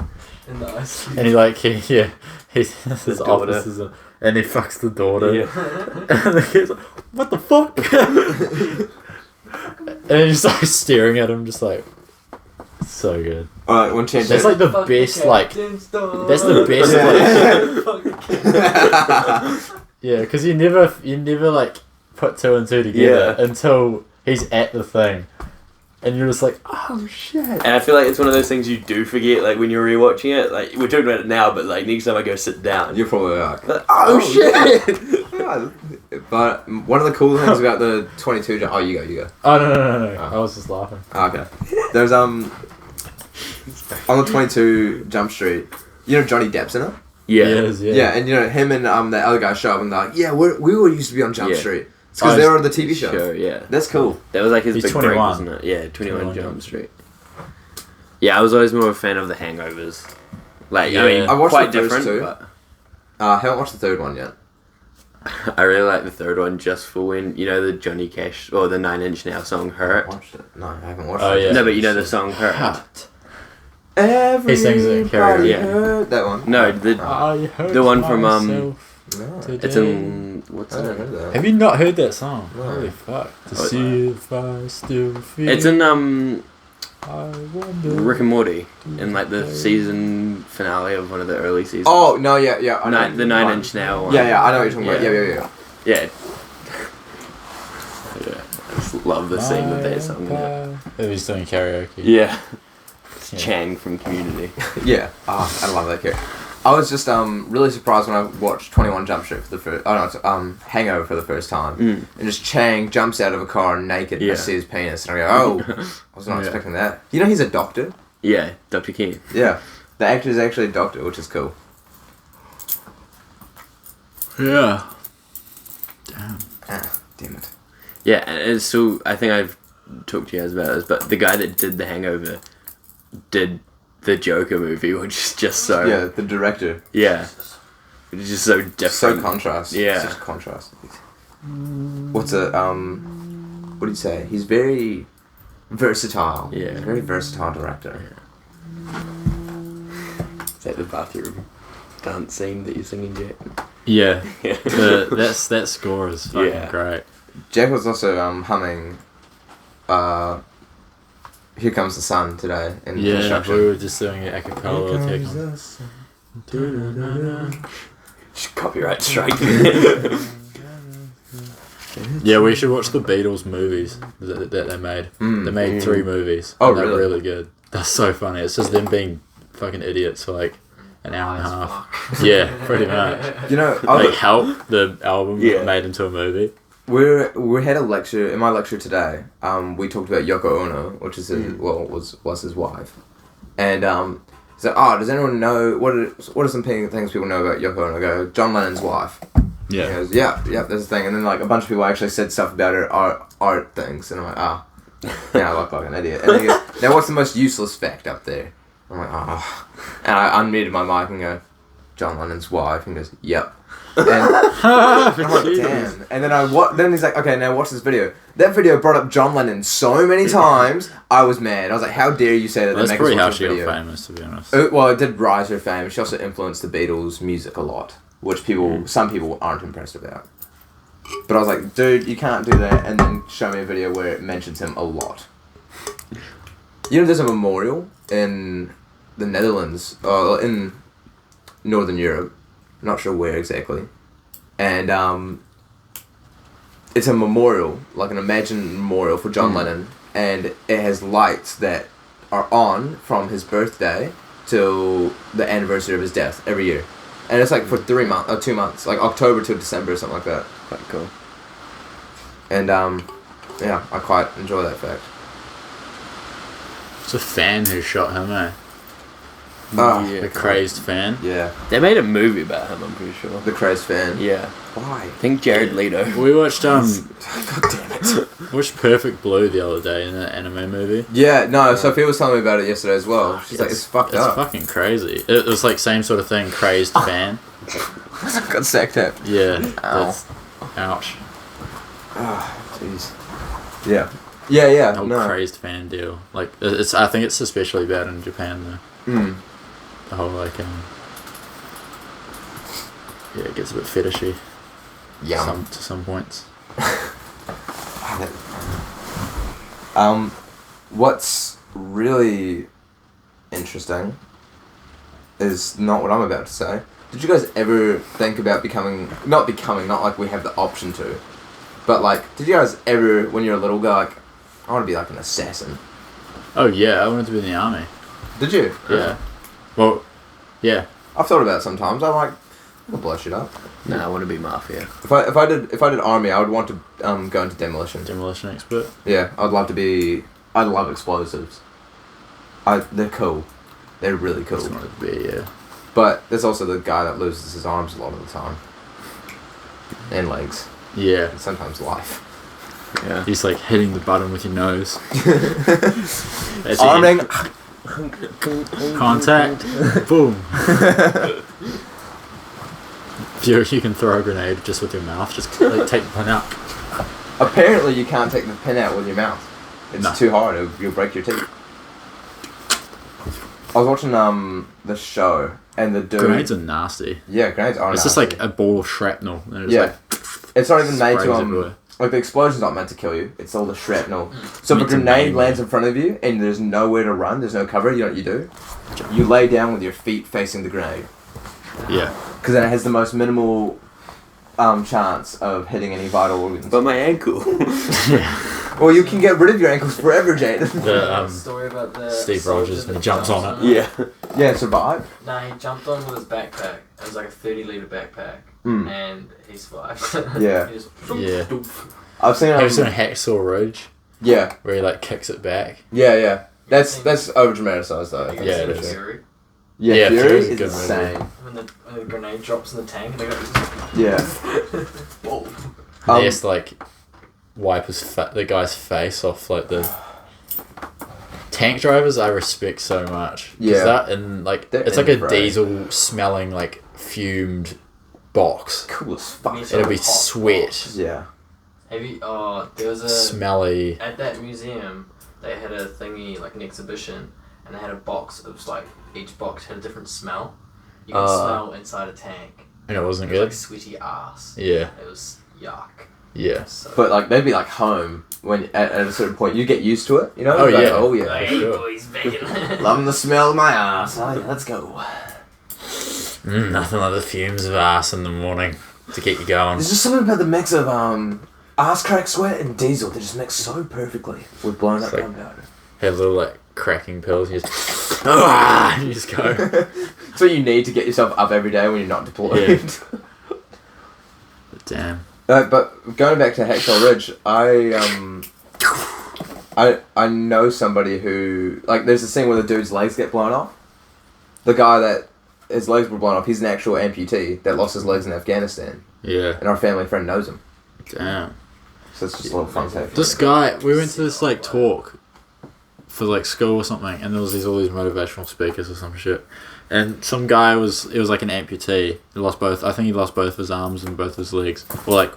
Speaker 4: in the ice.
Speaker 2: And he's his offices and he fucks the daughter.
Speaker 3: Yeah.
Speaker 2: And the kid's like, what the fuck? And he just like staring at him, just like, so good.
Speaker 1: Alright, one change.
Speaker 2: That's like the best, like, that's the best, like, yeah, because you never like put two and two together until he's at the thing. And you're just like, oh shit.
Speaker 3: And I feel like it's one of those things you do forget, like when you're rewatching it. Like we're talking about it now, but like next time I go sit down,
Speaker 1: You're probably like,
Speaker 3: oh shit.
Speaker 1: Yeah. But one of the cool things about the 22 jump. Oh, you go.
Speaker 2: Oh no! I was just laughing.
Speaker 1: Oh, okay. There's on the 22 Jump Street. You know Johnny Depp's in it.
Speaker 3: Yeah.
Speaker 1: Yeah, and you know him and that other guy show up and they're like, yeah, we all used to be on Jump Street. It's because they were on the TV show.
Speaker 3: Yeah.
Speaker 1: That's cool.
Speaker 3: That was like his
Speaker 2: He's
Speaker 3: big
Speaker 2: 21.
Speaker 3: break, wasn't it? Yeah, 21 Jump Street. Yeah, I was always more a fan of the Hangovers. Like,
Speaker 2: Yeah.
Speaker 3: I mean,
Speaker 1: I watched
Speaker 3: quite
Speaker 1: the first
Speaker 3: different,
Speaker 1: two.
Speaker 3: but
Speaker 1: I haven't watched the third one yet.
Speaker 3: I really like the third one just for when, you know, the Johnny Cash, or the 9 Inch Nails song, Hurt.
Speaker 1: Watched it? No, I haven't watched
Speaker 2: Oh,
Speaker 1: it.
Speaker 2: yeah.
Speaker 3: No, but you know the song Hurt.
Speaker 1: Everybody
Speaker 2: He sings it in karaoke.
Speaker 3: Yeah.
Speaker 1: heard that one.
Speaker 3: No,
Speaker 2: I heard
Speaker 3: The one from,
Speaker 2: myself
Speaker 1: No.
Speaker 2: today.
Speaker 3: it's in, what's
Speaker 1: I don't
Speaker 3: it?
Speaker 1: know that.
Speaker 2: Have you not heard that song?
Speaker 1: No.
Speaker 2: Holy fuck. To
Speaker 3: Oh,
Speaker 2: see if I still feel.
Speaker 3: It's in,
Speaker 2: I wonder.
Speaker 3: Rick and Morty, in like the season finale of one of the early seasons.
Speaker 1: Oh, no, yeah. I know.
Speaker 3: The 9 Inch Nail one.
Speaker 1: Yeah, I know what you're talking about.
Speaker 3: Yeah.
Speaker 1: Yeah.
Speaker 3: Yeah. Yeah. I just love the scene with that song in it.
Speaker 2: If he's doing karaoke.
Speaker 3: Yeah. It's
Speaker 2: Yeah.
Speaker 3: Chang from Community.
Speaker 1: Yeah. Oh, I love that character. I was just really surprised when I watched 21 Jump Street for the first... Oh, no, Hangover for the first time. And just Chang jumps out of a car naked and I see his penis. And I go, oh, I was not expecting that. You know he's a doctor?
Speaker 3: Yeah, Dr. King.
Speaker 1: Yeah. The actor is actually a doctor, which is cool.
Speaker 2: Yeah. Damn.
Speaker 1: Ah, damn it.
Speaker 3: Yeah, and it's still... I think I've talked to you guys about this, but the guy that did The Hangover did the Joker movie, which is just so...
Speaker 1: Yeah, the director.
Speaker 3: Yeah. Which is just so different.
Speaker 1: So contrast.
Speaker 3: Yeah.
Speaker 1: Such a contrast. What's a... What do you say? He's very versatile.
Speaker 3: Yeah.
Speaker 1: He's a very versatile director.
Speaker 3: Is that the bathroom dance scene that you're singing, Jack?
Speaker 2: Yeah.
Speaker 3: Yeah.
Speaker 2: That score is fucking great.
Speaker 1: Jack was also humming Here Comes the Sun today in construction.
Speaker 2: We were just doing it a cappella.
Speaker 3: Copyright strike.
Speaker 2: Yeah, we should watch the Beatles movies that they made. They made 3 movies.
Speaker 1: Oh,
Speaker 2: and they're
Speaker 1: really?
Speaker 2: really good. That's so funny. It's just them being fucking idiots for like an hour and a half. Yeah, pretty much.
Speaker 1: You know,
Speaker 2: Like Help, the album
Speaker 3: Yeah.
Speaker 2: made into a movie.
Speaker 1: we had a lecture in my lecture today. We talked about Yoko Ono, which is his, was his wife, and he's like, oh, does anyone know what are some things people know about Yoko Ono? I go, John Lennon's wife. He goes, yeah, that's the thing. And then like a bunch of people actually said stuff about her art things, and I'm like, yeah, I look like an idiot. And he goes, now what's the most useless fact up there? I'm like, and I unmuted my mic and go, John Lennon's wife, and he goes, yep. And I'm like, damn. And then then he's like, okay, now watch this video. That video brought up John Lennon so many times, I was mad. I was like, how dare you say that?
Speaker 2: That's
Speaker 1: they make
Speaker 2: probably
Speaker 1: us
Speaker 2: how
Speaker 1: watch
Speaker 2: she
Speaker 1: a video.
Speaker 2: got famous, to be honest.
Speaker 1: Well, it did rise her fame. She also influenced the Beatles' music a lot, which some people aren't impressed about. But I was like, dude, you can't do that, and then show me a video where it mentions him a lot. You know, there's a memorial in the Netherlands, in Northern Europe, not sure where exactly, and it's a memorial, like an imagined memorial for John Lennon, and it has lights that are on from his birthday till the anniversary of his death every year, and it's like for 3 months or 2 months, like October to December or something like that.
Speaker 3: Quite cool.
Speaker 1: And yeah, I quite enjoy that fact.
Speaker 2: It's a fan who shot him, eh?
Speaker 1: Oh,
Speaker 3: Yeah.
Speaker 2: The crazed fan.
Speaker 1: yeah,
Speaker 3: They made a movie about him, I'm pretty sure.
Speaker 1: the crazed fan.
Speaker 3: Yeah.
Speaker 1: Why?
Speaker 3: I think Jared Leto.
Speaker 2: We watched
Speaker 1: God damn it.
Speaker 2: watched Perfect Blue the other day in an anime movie.
Speaker 1: Yeah, no, Sophie was telling me about it yesterday as well. She's like, it's fucked
Speaker 2: It's
Speaker 1: up.
Speaker 2: fucking crazy. It was like same sort of thing, crazed fan.
Speaker 1: Got sacked at.
Speaker 2: Yeah.
Speaker 1: Ow.
Speaker 2: Ouch.
Speaker 1: Oh, jeez. Yeah. Yeah.
Speaker 2: Old
Speaker 1: No.
Speaker 2: crazed fan deal. Like it's. I think it's especially bad in Japan though.
Speaker 1: Mm.
Speaker 2: The whole like yeah, it gets a bit fetishy.
Speaker 1: Yum.
Speaker 2: To some points.
Speaker 1: What's really interesting is not what I'm about to say. Did you guys ever think about not like we have the option to, but like, did you guys ever, when you're a little guy, like, I want to be like an assassin?
Speaker 2: Oh yeah, I wanted to be in the army.
Speaker 1: Did you?
Speaker 2: Yeah. Well, yeah.
Speaker 1: I've thought about it sometimes. I'm like, I'll blow shit up.
Speaker 3: No, I want to be mafia.
Speaker 1: If I did army, I would want to go into demolition.
Speaker 2: Demolition expert.
Speaker 1: Yeah, I'd love explosives. They're cool. They're really cool.
Speaker 2: That's what it'd be, yeah.
Speaker 1: But there's also the guy that loses his arms a lot of the time. And legs.
Speaker 2: Yeah.
Speaker 1: And sometimes life.
Speaker 3: Yeah.
Speaker 2: You're just like hitting the button with your nose.
Speaker 1: Arming.
Speaker 2: Contact. Boom. You can throw a grenade just with your mouth. Just like, take the pin out.
Speaker 1: Apparently you can't take the pin out with your mouth. It's too hard. You'll break your teeth. I was watching the show and the dude.
Speaker 2: Grenades are nasty.
Speaker 1: Yeah, grenades are.
Speaker 2: It's
Speaker 1: nasty.
Speaker 2: just like a ball of shrapnel. And
Speaker 1: Yeah.
Speaker 2: like,
Speaker 1: It's not even made
Speaker 2: sprays
Speaker 1: to
Speaker 2: everywhere.
Speaker 1: like the explosion's not meant to kill you. It's all the shrapnel. So if a
Speaker 2: Meant to
Speaker 1: grenade
Speaker 2: maim
Speaker 1: lands
Speaker 2: you.
Speaker 1: in front of you and there's nowhere to run, there's no cover. You know what you do? You lay down with your feet facing the grenade.
Speaker 2: Yeah.
Speaker 1: Because then it has the most minimal chance of hitting any vital organs.
Speaker 3: But my ankle.
Speaker 1: Well, you can get rid of your ankles forever, Jayden.
Speaker 2: The
Speaker 4: story about the
Speaker 2: Steve
Speaker 4: soldier
Speaker 2: Rogers
Speaker 4: that
Speaker 2: and he jumps on it.
Speaker 3: Yeah.
Speaker 1: Yeah, survive.
Speaker 4: Nah, he jumped on with his backpack. It was like a 30-litre backpack.
Speaker 1: Mm.
Speaker 4: And he survived.
Speaker 1: Yeah.
Speaker 4: He just
Speaker 2: Yeah.
Speaker 1: I've seen.
Speaker 2: Have you seen a Hacksaw Ridge?
Speaker 1: Yeah,
Speaker 2: Where he like kicks it back?
Speaker 1: yeah. That's over dramatized though.
Speaker 4: You
Speaker 2: Yeah,
Speaker 4: guys
Speaker 2: it
Speaker 4: seen
Speaker 2: is.
Speaker 4: Fury?
Speaker 1: Yeah, Fury
Speaker 2: Fury's a
Speaker 1: is
Speaker 2: good movie.
Speaker 1: insane.
Speaker 4: When the grenade drops in the tank and they go...
Speaker 1: Yeah.
Speaker 4: Boom.
Speaker 2: They just like wipe the guy's face off like the tank drivers. I respect so much. 'Cause
Speaker 1: Yeah.
Speaker 2: that and like
Speaker 1: They're
Speaker 2: it's like a
Speaker 1: in, bro.
Speaker 2: diesel smelling like fumed box.
Speaker 1: Cool as fuck.
Speaker 4: Me too.
Speaker 2: It'll be
Speaker 4: Hot
Speaker 2: sweat,
Speaker 4: box.
Speaker 1: Yeah.
Speaker 4: Have you... Oh, there was a...
Speaker 2: smelly.
Speaker 4: At that museum, they had a thingy, like an exhibition, and they had a box of like, each box had a different smell. You could smell inside a tank.
Speaker 2: And it wasn't
Speaker 4: It was
Speaker 2: good.
Speaker 4: like sweaty ass.
Speaker 2: Yeah,
Speaker 4: It was yuck.
Speaker 2: yeah.
Speaker 4: So,
Speaker 1: But like maybe like home when at a certain point you get used to it, you know?
Speaker 2: Oh,
Speaker 1: Like,
Speaker 2: yeah.
Speaker 1: Oh yeah.
Speaker 4: like,
Speaker 2: for
Speaker 4: hey
Speaker 2: sure.
Speaker 4: boys, bacon.
Speaker 1: Loving the smell of my ass. Oh yeah, let's go.
Speaker 2: Nothing like the fumes of ass in the morning to get you going.
Speaker 1: There's just something about the mix of ass crack sweat and diesel. They just mix so perfectly with blown up
Speaker 2: It's like-
Speaker 1: gunpowder.
Speaker 2: Have little like cracking pills. You just you just go.
Speaker 1: That's what you need to get yourself up every day when you're not deployed.
Speaker 2: Damn.
Speaker 1: But going back to Hacksaw Ridge, I know somebody who like there's a scene where the dude's legs get blown off. The guy that his legs were blown off, he's an actual amputee that lost his legs in Afghanistan,
Speaker 2: Yeah.
Speaker 1: and our family friend knows him.
Speaker 2: Damn.
Speaker 1: So it's just a little fun fact.
Speaker 2: This guy, we went to this like talk for like school or something, and there was all these motivational speakers or some shit. And some guy it was like an amputee. He lost both. I think he lost both of his arms and both of his legs, or like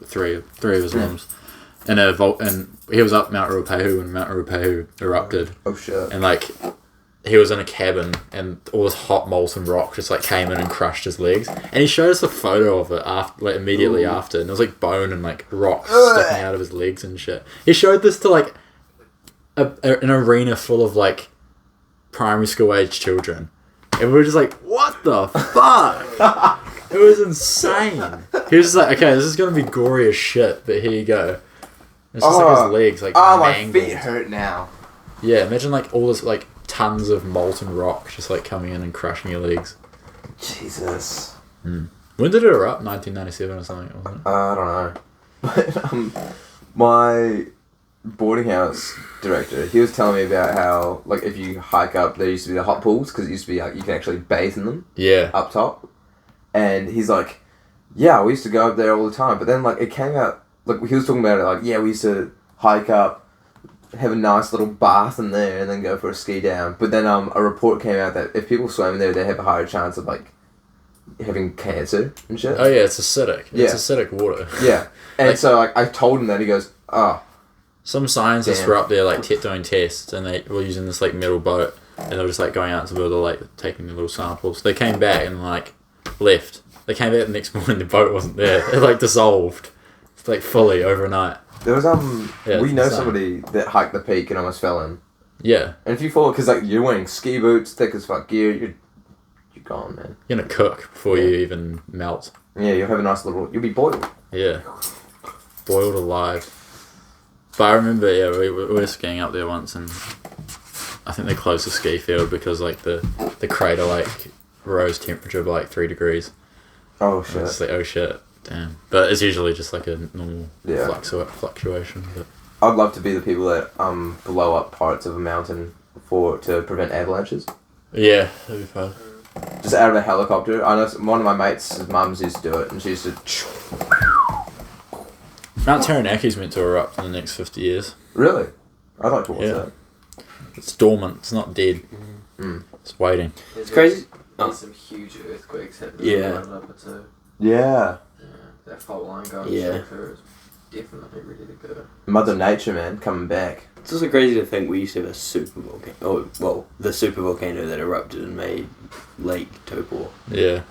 Speaker 2: three of his limbs. And and he was up Mount Ruapehu when Mount Ruapehu erupted,
Speaker 1: Oh shit.
Speaker 2: and like he was in a cabin, and all this hot molten rock just like came in and crushed his legs. And he showed us a photo of it after, like immediately after, and it was like bone and like rocks sticking out of his legs and shit. He showed this to like an arena full of like primary school age children, and we were just like, what the fuck? It was insane. He was just like, okay, this is gonna be gory as shit, but here you go. It's just like his legs like
Speaker 1: my
Speaker 2: mangled.
Speaker 1: feet hurt now.
Speaker 2: Yeah, imagine like all this like tons of molten rock just like coming in and crushing your legs.
Speaker 1: Jesus.
Speaker 2: When did it erupt? 1997 or something, wasn't it?
Speaker 1: I don't know. But my boarding house director, he was telling me about how like if you hike up, there used to be the hot pools because it used to be like you can actually bathe in them
Speaker 2: Yeah.
Speaker 1: up top. And he's like, yeah, we used to go up there all the time. But then like it came out like he was talking about it like yeah we used to hike up, have a nice little bath in there, and then go for a ski down. But then a report came out that if people swam in there, they have a higher chance of like having cancer and shit.
Speaker 2: Oh yeah, it's acidic.
Speaker 1: Yeah.
Speaker 2: It's acidic water.
Speaker 1: Yeah. And
Speaker 2: Like-
Speaker 1: so like I told him that, he goes, oh.
Speaker 2: Some scientists
Speaker 1: Damn.
Speaker 2: were up there like doing tests, and they were using this like metal boat, and they were just like going out to the like taking the little samples. They came back and like left. They came back the next morning. The boat wasn't there. It like dissolved, it's like fully overnight.
Speaker 1: There was
Speaker 2: Yeah,
Speaker 1: we
Speaker 2: it's
Speaker 1: know
Speaker 2: insane.
Speaker 1: somebody that hiked the peak and almost fell in.
Speaker 2: Yeah,
Speaker 1: And if you fall, because like you're wearing ski boots, thick as fuck gear, you're gone, man.
Speaker 2: you're gonna cook before you even melt.
Speaker 1: Yeah, you'll have a nice little. You'll be boiled.
Speaker 2: Yeah, boiled alive. But I remember, yeah, we were skiing up there once, and I think they closed the ski field because like the crater like rose temperature by like 3 degrees.
Speaker 1: Oh
Speaker 2: And
Speaker 1: shit.
Speaker 2: it's like, oh shit, damn. But it's usually just like a normal
Speaker 1: Yeah.
Speaker 2: fluctuation. But
Speaker 1: I'd love to be the people that blow up parts of a mountain to prevent avalanches.
Speaker 2: yeah, that'd be fun.
Speaker 1: Just out of a helicopter. I know one of my mates' mums used to do it, and she used to.
Speaker 2: Mount Taranaki's meant to erupt in the next 50 years.
Speaker 1: Really? I'd like to watch
Speaker 2: Yeah.
Speaker 1: that.
Speaker 2: It's dormant. It's not dead.
Speaker 1: Mm.
Speaker 2: It's waiting.
Speaker 3: It's crazy.
Speaker 4: There's some huge earthquakes happening
Speaker 3: Yeah.
Speaker 4: right up too.
Speaker 1: Yeah.
Speaker 4: Yeah, that fault line going
Speaker 3: Yeah.
Speaker 4: straight through is definitely ready to go.
Speaker 1: Mother Nature, man, coming back.
Speaker 3: It's also crazy to think we used to have a super volcano. Oh, well, the super volcano that erupted and made Lake Topor.
Speaker 2: Yeah.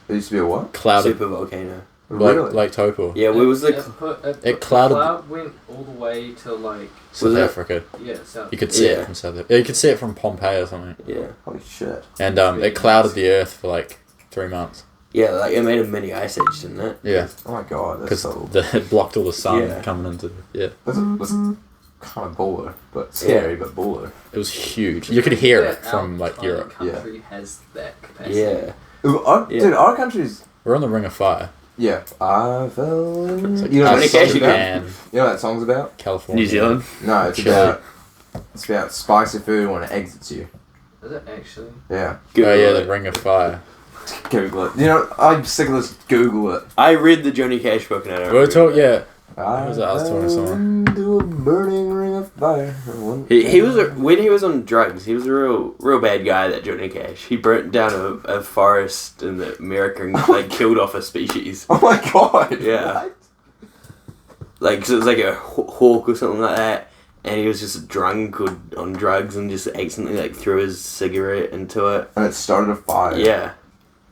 Speaker 1: There used to be a what?
Speaker 2: Clouded.
Speaker 3: Super volcano.
Speaker 1: Really?
Speaker 2: Like Topor.
Speaker 3: Yeah, we was the.
Speaker 2: It clouded-
Speaker 4: The cloud went all the way to like
Speaker 2: South
Speaker 3: Was it?
Speaker 2: Africa.
Speaker 4: south.
Speaker 2: You could see
Speaker 3: Yeah.
Speaker 2: it from South Africa. You could see it from Pompeii or something.
Speaker 3: Yeah.
Speaker 1: Holy shit.
Speaker 2: And it clouded the earth for like 3 months.
Speaker 3: Yeah, like it made a mini ice age, didn't it?
Speaker 2: Yeah.
Speaker 1: Oh my god, that's
Speaker 2: Because
Speaker 1: so.
Speaker 2: it blocked all the sun
Speaker 3: Yeah.
Speaker 2: coming into yeah.
Speaker 1: That's kind of baller, but scary, but baller.
Speaker 2: It was huge. You could hear it from like Europe.
Speaker 4: Country has that capacity.
Speaker 3: Yeah.
Speaker 1: Dude,
Speaker 3: Yeah.
Speaker 1: our country's.
Speaker 2: We're on the Ring of Fire.
Speaker 1: Yeah. I fell in.
Speaker 2: It's like
Speaker 1: You know what that
Speaker 3: Johnny
Speaker 1: song's
Speaker 3: Cash
Speaker 1: about?
Speaker 2: Japan,
Speaker 1: You know what that song's about?
Speaker 2: California,
Speaker 3: New Zealand.
Speaker 1: No, it's
Speaker 2: Chile.
Speaker 1: about. It's about spicy food when it exits you.
Speaker 4: Is it actually?
Speaker 1: Yeah.
Speaker 2: Oh yeah, the Ring of Fire.
Speaker 1: Google it. You know, I'm sick of this. Google it.
Speaker 3: I read the Johnny Cash book and I don't.
Speaker 2: We're talking.
Speaker 3: remember.
Speaker 2: Yeah.
Speaker 1: I
Speaker 2: was it? I was talking to someone.
Speaker 1: into a burning ring of fire.
Speaker 3: He was when he was on drugs. He was a real bad guy. That Johnny Cash. He burnt down a forest in America and like killed off a species.
Speaker 1: Oh my god.
Speaker 3: Yeah.
Speaker 1: What?
Speaker 3: Like 'cause it was like a hawk or something like that, and he was just drunk or on drugs and just accidentally like threw his cigarette into it.
Speaker 1: And it started a fire.
Speaker 3: Yeah,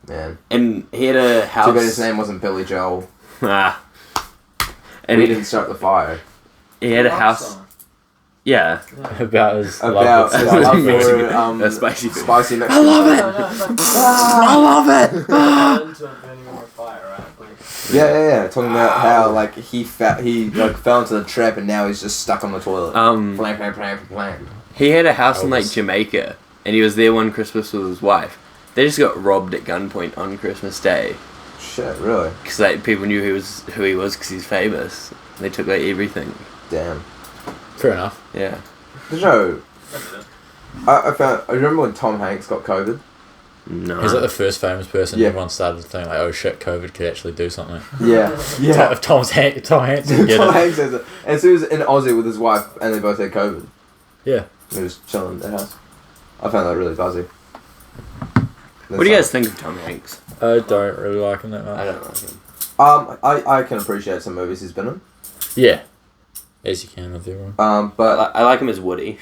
Speaker 1: Man.
Speaker 3: and he had a house.
Speaker 1: Too bad his name wasn't Billy Joel.
Speaker 3: Ah.
Speaker 1: And
Speaker 3: And
Speaker 1: he
Speaker 3: he,
Speaker 1: didn't start the fire.
Speaker 3: he had a
Speaker 4: Rock
Speaker 3: house.
Speaker 4: song.
Speaker 3: Yeah.
Speaker 2: About his
Speaker 1: About
Speaker 2: love.
Speaker 1: his
Speaker 2: with-
Speaker 1: love
Speaker 3: Mexican-
Speaker 1: for
Speaker 3: spicy food.
Speaker 1: spicy Mexican.
Speaker 4: No, it's like
Speaker 1: I love it.
Speaker 4: into a burning ring of fire, right? Like,
Speaker 1: Yeah. Talking about how like he fell into the trap and now he's just stuck on the toilet. Blam.
Speaker 3: He had a house in like
Speaker 2: Elvis.
Speaker 3: Jamaica, and he was there one Christmas with his wife. They just got robbed at gunpoint on Christmas Day
Speaker 1: Shit, really?
Speaker 3: because like people knew who he was because he's famous. They took like everything.
Speaker 1: Damn.
Speaker 2: Fair enough.
Speaker 3: Yeah.
Speaker 1: Did you know? I remember when Tom Hanks got COVID.
Speaker 3: No.
Speaker 2: He's like the first famous person.
Speaker 1: Yeah.
Speaker 2: Everyone started to think like, oh shit, COVID could actually do something.
Speaker 1: Yeah. Yeah.
Speaker 2: If Tom Hanks can get
Speaker 1: Tom
Speaker 2: it.
Speaker 1: Hanks has it. And so he was in Aussie with his wife and they both had COVID.
Speaker 2: Yeah.
Speaker 1: He was chilling at the house. I found that really buzzy.
Speaker 3: What do you guys think of Tom Hanks?
Speaker 2: I don't really like him that
Speaker 3: I
Speaker 2: much.
Speaker 3: don't like him.
Speaker 1: I can appreciate some movies he's been in.
Speaker 2: Yeah. As you can with everyone.
Speaker 1: But
Speaker 3: I like him as Woody.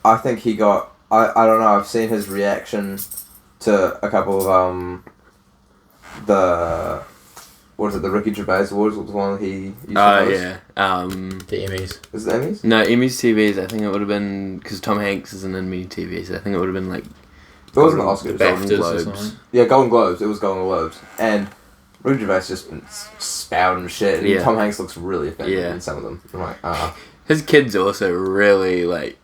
Speaker 1: I think he got. I don't know. I've seen his reaction to a couple of the what is it? The Ricky Gervais Awards was one he used to
Speaker 3: Oh
Speaker 1: host.
Speaker 3: yeah.
Speaker 2: The Emmys.
Speaker 1: Is it Emmys?
Speaker 3: No, Emmys TVs. I think it would have been because Tom Hanks isn't in many TVs. I think it would have been like
Speaker 1: It wasn't the
Speaker 3: Golden-
Speaker 1: Oscars.
Speaker 3: Golden
Speaker 2: BAFTAs or
Speaker 3: Globes.
Speaker 2: something.
Speaker 1: Yeah, Golden Globes. It was Golden Globes, and Ricky Gervais just been spouting shit, and
Speaker 3: Yeah.
Speaker 1: Tom Hanks looks really offended
Speaker 3: Yeah.
Speaker 1: in some of them. I'm like,
Speaker 3: His kids are also really like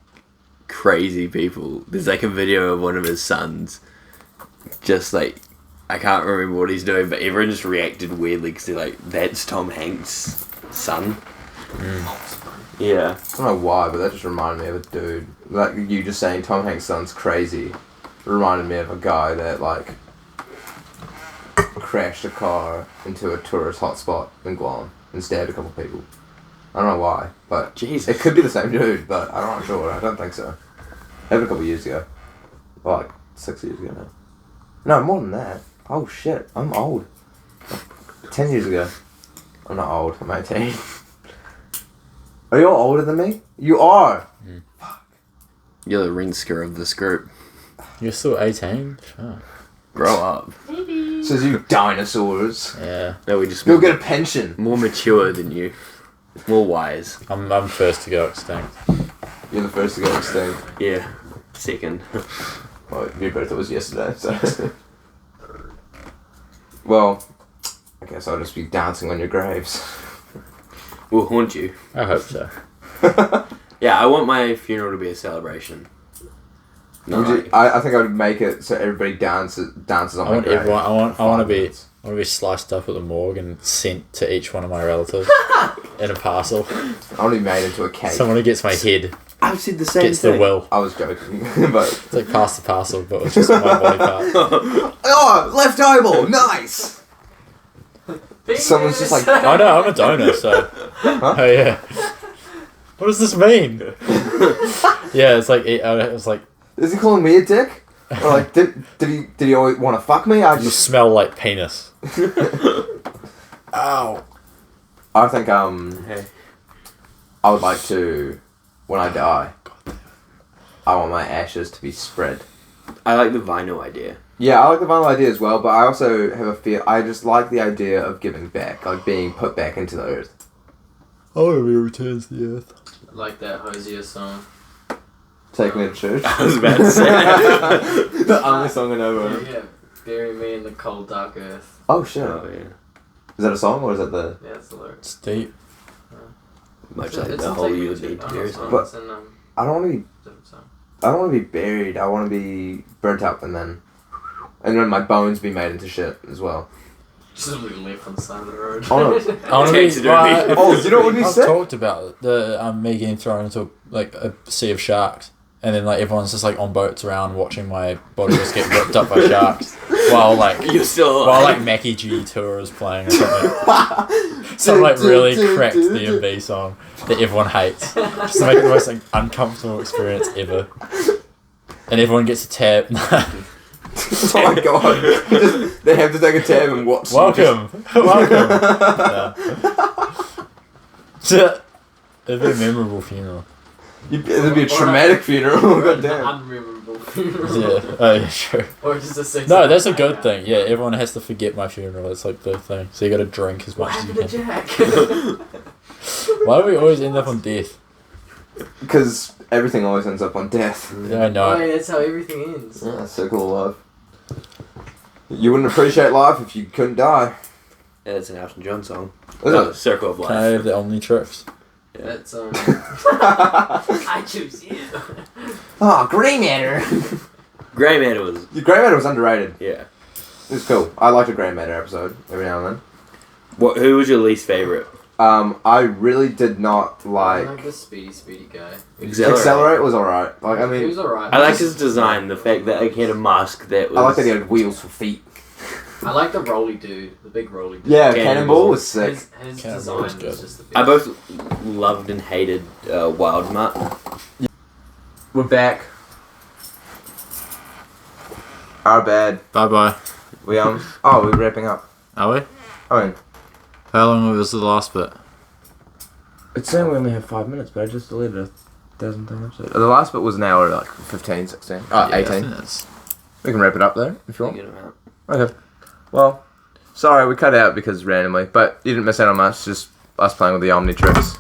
Speaker 3: crazy people. There's like a video of one of his sons, just like I can't remember what he's doing, but everyone just reacted weirdly because they're like, "That's Tom Hanks' son." Yeah.
Speaker 1: I don't know why, but that just reminded me of a dude. Like you just saying Tom Hanks' son's crazy, reminded me of a guy that like crashed a car into a tourist hotspot in Guam and stabbed a couple people. I don't know why, but
Speaker 3: Jesus.
Speaker 1: it could be the same dude, but I'm not sure. I don't think so. Happened a couple years ago. Well, like 6 years ago now. No, more than that. Oh shit, I'm old. 10 years ago. I'm not old, I'm 18. Are you all older than me? You are!
Speaker 3: Fuck. You're the ringsker of this group.
Speaker 2: You're still 18? Sure.
Speaker 3: Grow up.
Speaker 4: Maybe.
Speaker 1: Says you dinosaurs.
Speaker 2: Yeah.
Speaker 3: No, we just...
Speaker 1: You'll get a pension.
Speaker 3: More mature than you. More wise.
Speaker 2: I'm first to go extinct.
Speaker 1: You're the first to go extinct.
Speaker 3: Yeah. Second.
Speaker 1: Well, your birthday was yesterday, so... Well, I guess I'll just be dancing on your graves.
Speaker 3: We'll haunt you.
Speaker 2: I hope so.
Speaker 3: Yeah, I want my funeral to be a celebration. No,
Speaker 1: I think I would make it so everybody dances on my grave.
Speaker 2: I want to be sliced up at the morgue and sent to each one of my relatives in a parcel.
Speaker 1: I want to be made into a cake.
Speaker 2: Someone who gets my head
Speaker 3: I've said the same
Speaker 2: gets
Speaker 3: thing.
Speaker 2: the will.
Speaker 1: I was joking, but...
Speaker 2: It's like pass the parcel, but it's just my body part.
Speaker 1: Oh, left eyeball, nice! Someone's just like...
Speaker 2: I know, I'm a donor, so...
Speaker 1: Huh?
Speaker 2: Oh, yeah. What does this mean? Yeah, it's like...
Speaker 1: Is he calling me a dick? Or like, did he always want to fuck me? I
Speaker 2: You
Speaker 1: just...
Speaker 2: smell like penis.
Speaker 1: Ow. I think,
Speaker 3: Hey.
Speaker 1: I would like to, when I die, I want my ashes to be spread.
Speaker 3: I like the vinyl idea.
Speaker 1: Yeah, I like the vinyl idea as well, but I also have a feel, I just like the idea of giving back, like being put back into the earth.
Speaker 2: I want to be returned to the earth.
Speaker 4: I like that Hosier song.
Speaker 1: Take me to church.
Speaker 3: I was about to say that.
Speaker 1: The only song I know of.
Speaker 4: Yeah, bury me in the cold dark earth.
Speaker 1: Oh shit.
Speaker 3: Oh, yeah.
Speaker 1: Is that a song or is that the...
Speaker 4: Yeah, that's the lyrics.
Speaker 2: It's deep.
Speaker 3: Much
Speaker 4: It's
Speaker 3: like
Speaker 4: in
Speaker 3: the whole
Speaker 4: Take Me
Speaker 3: you
Speaker 4: to-
Speaker 3: need to
Speaker 4: oh,
Speaker 3: hear
Speaker 4: no,
Speaker 3: song.
Speaker 1: But-
Speaker 4: it's in
Speaker 1: I don't want to be...
Speaker 4: different song.
Speaker 1: I don't want to be buried. I want to be burnt up and then my bones be made into shit as well.
Speaker 4: Just literally left on the side of the road.
Speaker 1: Oh, no.
Speaker 2: I want to
Speaker 3: Takes
Speaker 2: be...
Speaker 3: it to me.
Speaker 1: Oh, do you know what would be
Speaker 2: I've
Speaker 1: sick?
Speaker 2: talked about the me getting thrown into like a sea of sharks, and then like everyone's just like on boats around watching my body just get ripped up by sharks, while like
Speaker 3: You're still
Speaker 2: while
Speaker 3: alive.
Speaker 2: like Mackie G Tour is playing or something. Some like really cracked D&B song that everyone hates, just to make it the most like uncomfortable experience ever. And everyone gets a tab.
Speaker 1: Oh my god. They have to take a tab and watch.
Speaker 2: Welcome. It'd be a memorable funeral.
Speaker 1: It'd be a traumatic funeral. God damn.
Speaker 4: Unmemorable funeral.
Speaker 2: Yeah. Oh yeah, sure.
Speaker 4: Or just a six.
Speaker 2: No, that's a good thing. Yeah, everyone has to forget my funeral. It's like the thing. So you got to drink as
Speaker 4: What
Speaker 2: much as you
Speaker 4: happened to
Speaker 2: can.
Speaker 4: Jack?
Speaker 2: Why do we always end up on death?
Speaker 1: Because everything always ends up on death.
Speaker 2: Yeah, I
Speaker 4: Oh,
Speaker 2: know.
Speaker 4: yeah, that's how everything ends.
Speaker 1: Yeah, circle of life. You wouldn't appreciate life if you couldn't die.
Speaker 3: Yeah, that's an Elton John song.
Speaker 1: Is
Speaker 3: Oh,
Speaker 1: it?
Speaker 3: Circle of
Speaker 2: Can I
Speaker 3: Life.
Speaker 2: have the Omnitrix?
Speaker 3: Yeah.
Speaker 4: That's I choose you.
Speaker 1: Oh, grey matter.
Speaker 3: Grey Matter was...
Speaker 1: The grey matter was underrated.
Speaker 3: Yeah.
Speaker 1: It was cool. I liked a grey matter episode every now and then.
Speaker 3: Who was your least favourite?
Speaker 1: I really did not
Speaker 4: I
Speaker 1: like...
Speaker 4: like the speedy guy.
Speaker 1: Accelerate was alright. Like, I
Speaker 4: He
Speaker 1: mean,
Speaker 4: was alright.
Speaker 3: I like his design, the fact that he had a mask that was...
Speaker 1: I like that he had wheels for feet.
Speaker 4: I like the roly dude, the big roly dude.
Speaker 1: Yeah,
Speaker 3: Cannonball.
Speaker 1: Cannonball was sick.
Speaker 4: His
Speaker 2: Cannonball
Speaker 4: design
Speaker 2: was
Speaker 4: was
Speaker 2: good.
Speaker 4: just the best.
Speaker 3: I both loved and hated Wild Mutt.
Speaker 1: We're back. Our bad.
Speaker 2: Bye bye.
Speaker 1: We oh, we're wrapping up.
Speaker 2: Are we?
Speaker 1: I mean,
Speaker 2: How long was the last bit?
Speaker 1: it's saying we only have 5 minutes, but I just deleted 1,000 times. The last bit was an hour, like 15, 16. Oh,
Speaker 2: Yeah, I
Speaker 1: 18.
Speaker 2: think that's-
Speaker 1: We can wrap it up there if you want.
Speaker 3: Good amount.
Speaker 1: Okay. Well, sorry we cut out because randomly, but you didn't miss out on much. Just us playing with the Omnitrix.
Speaker 4: Just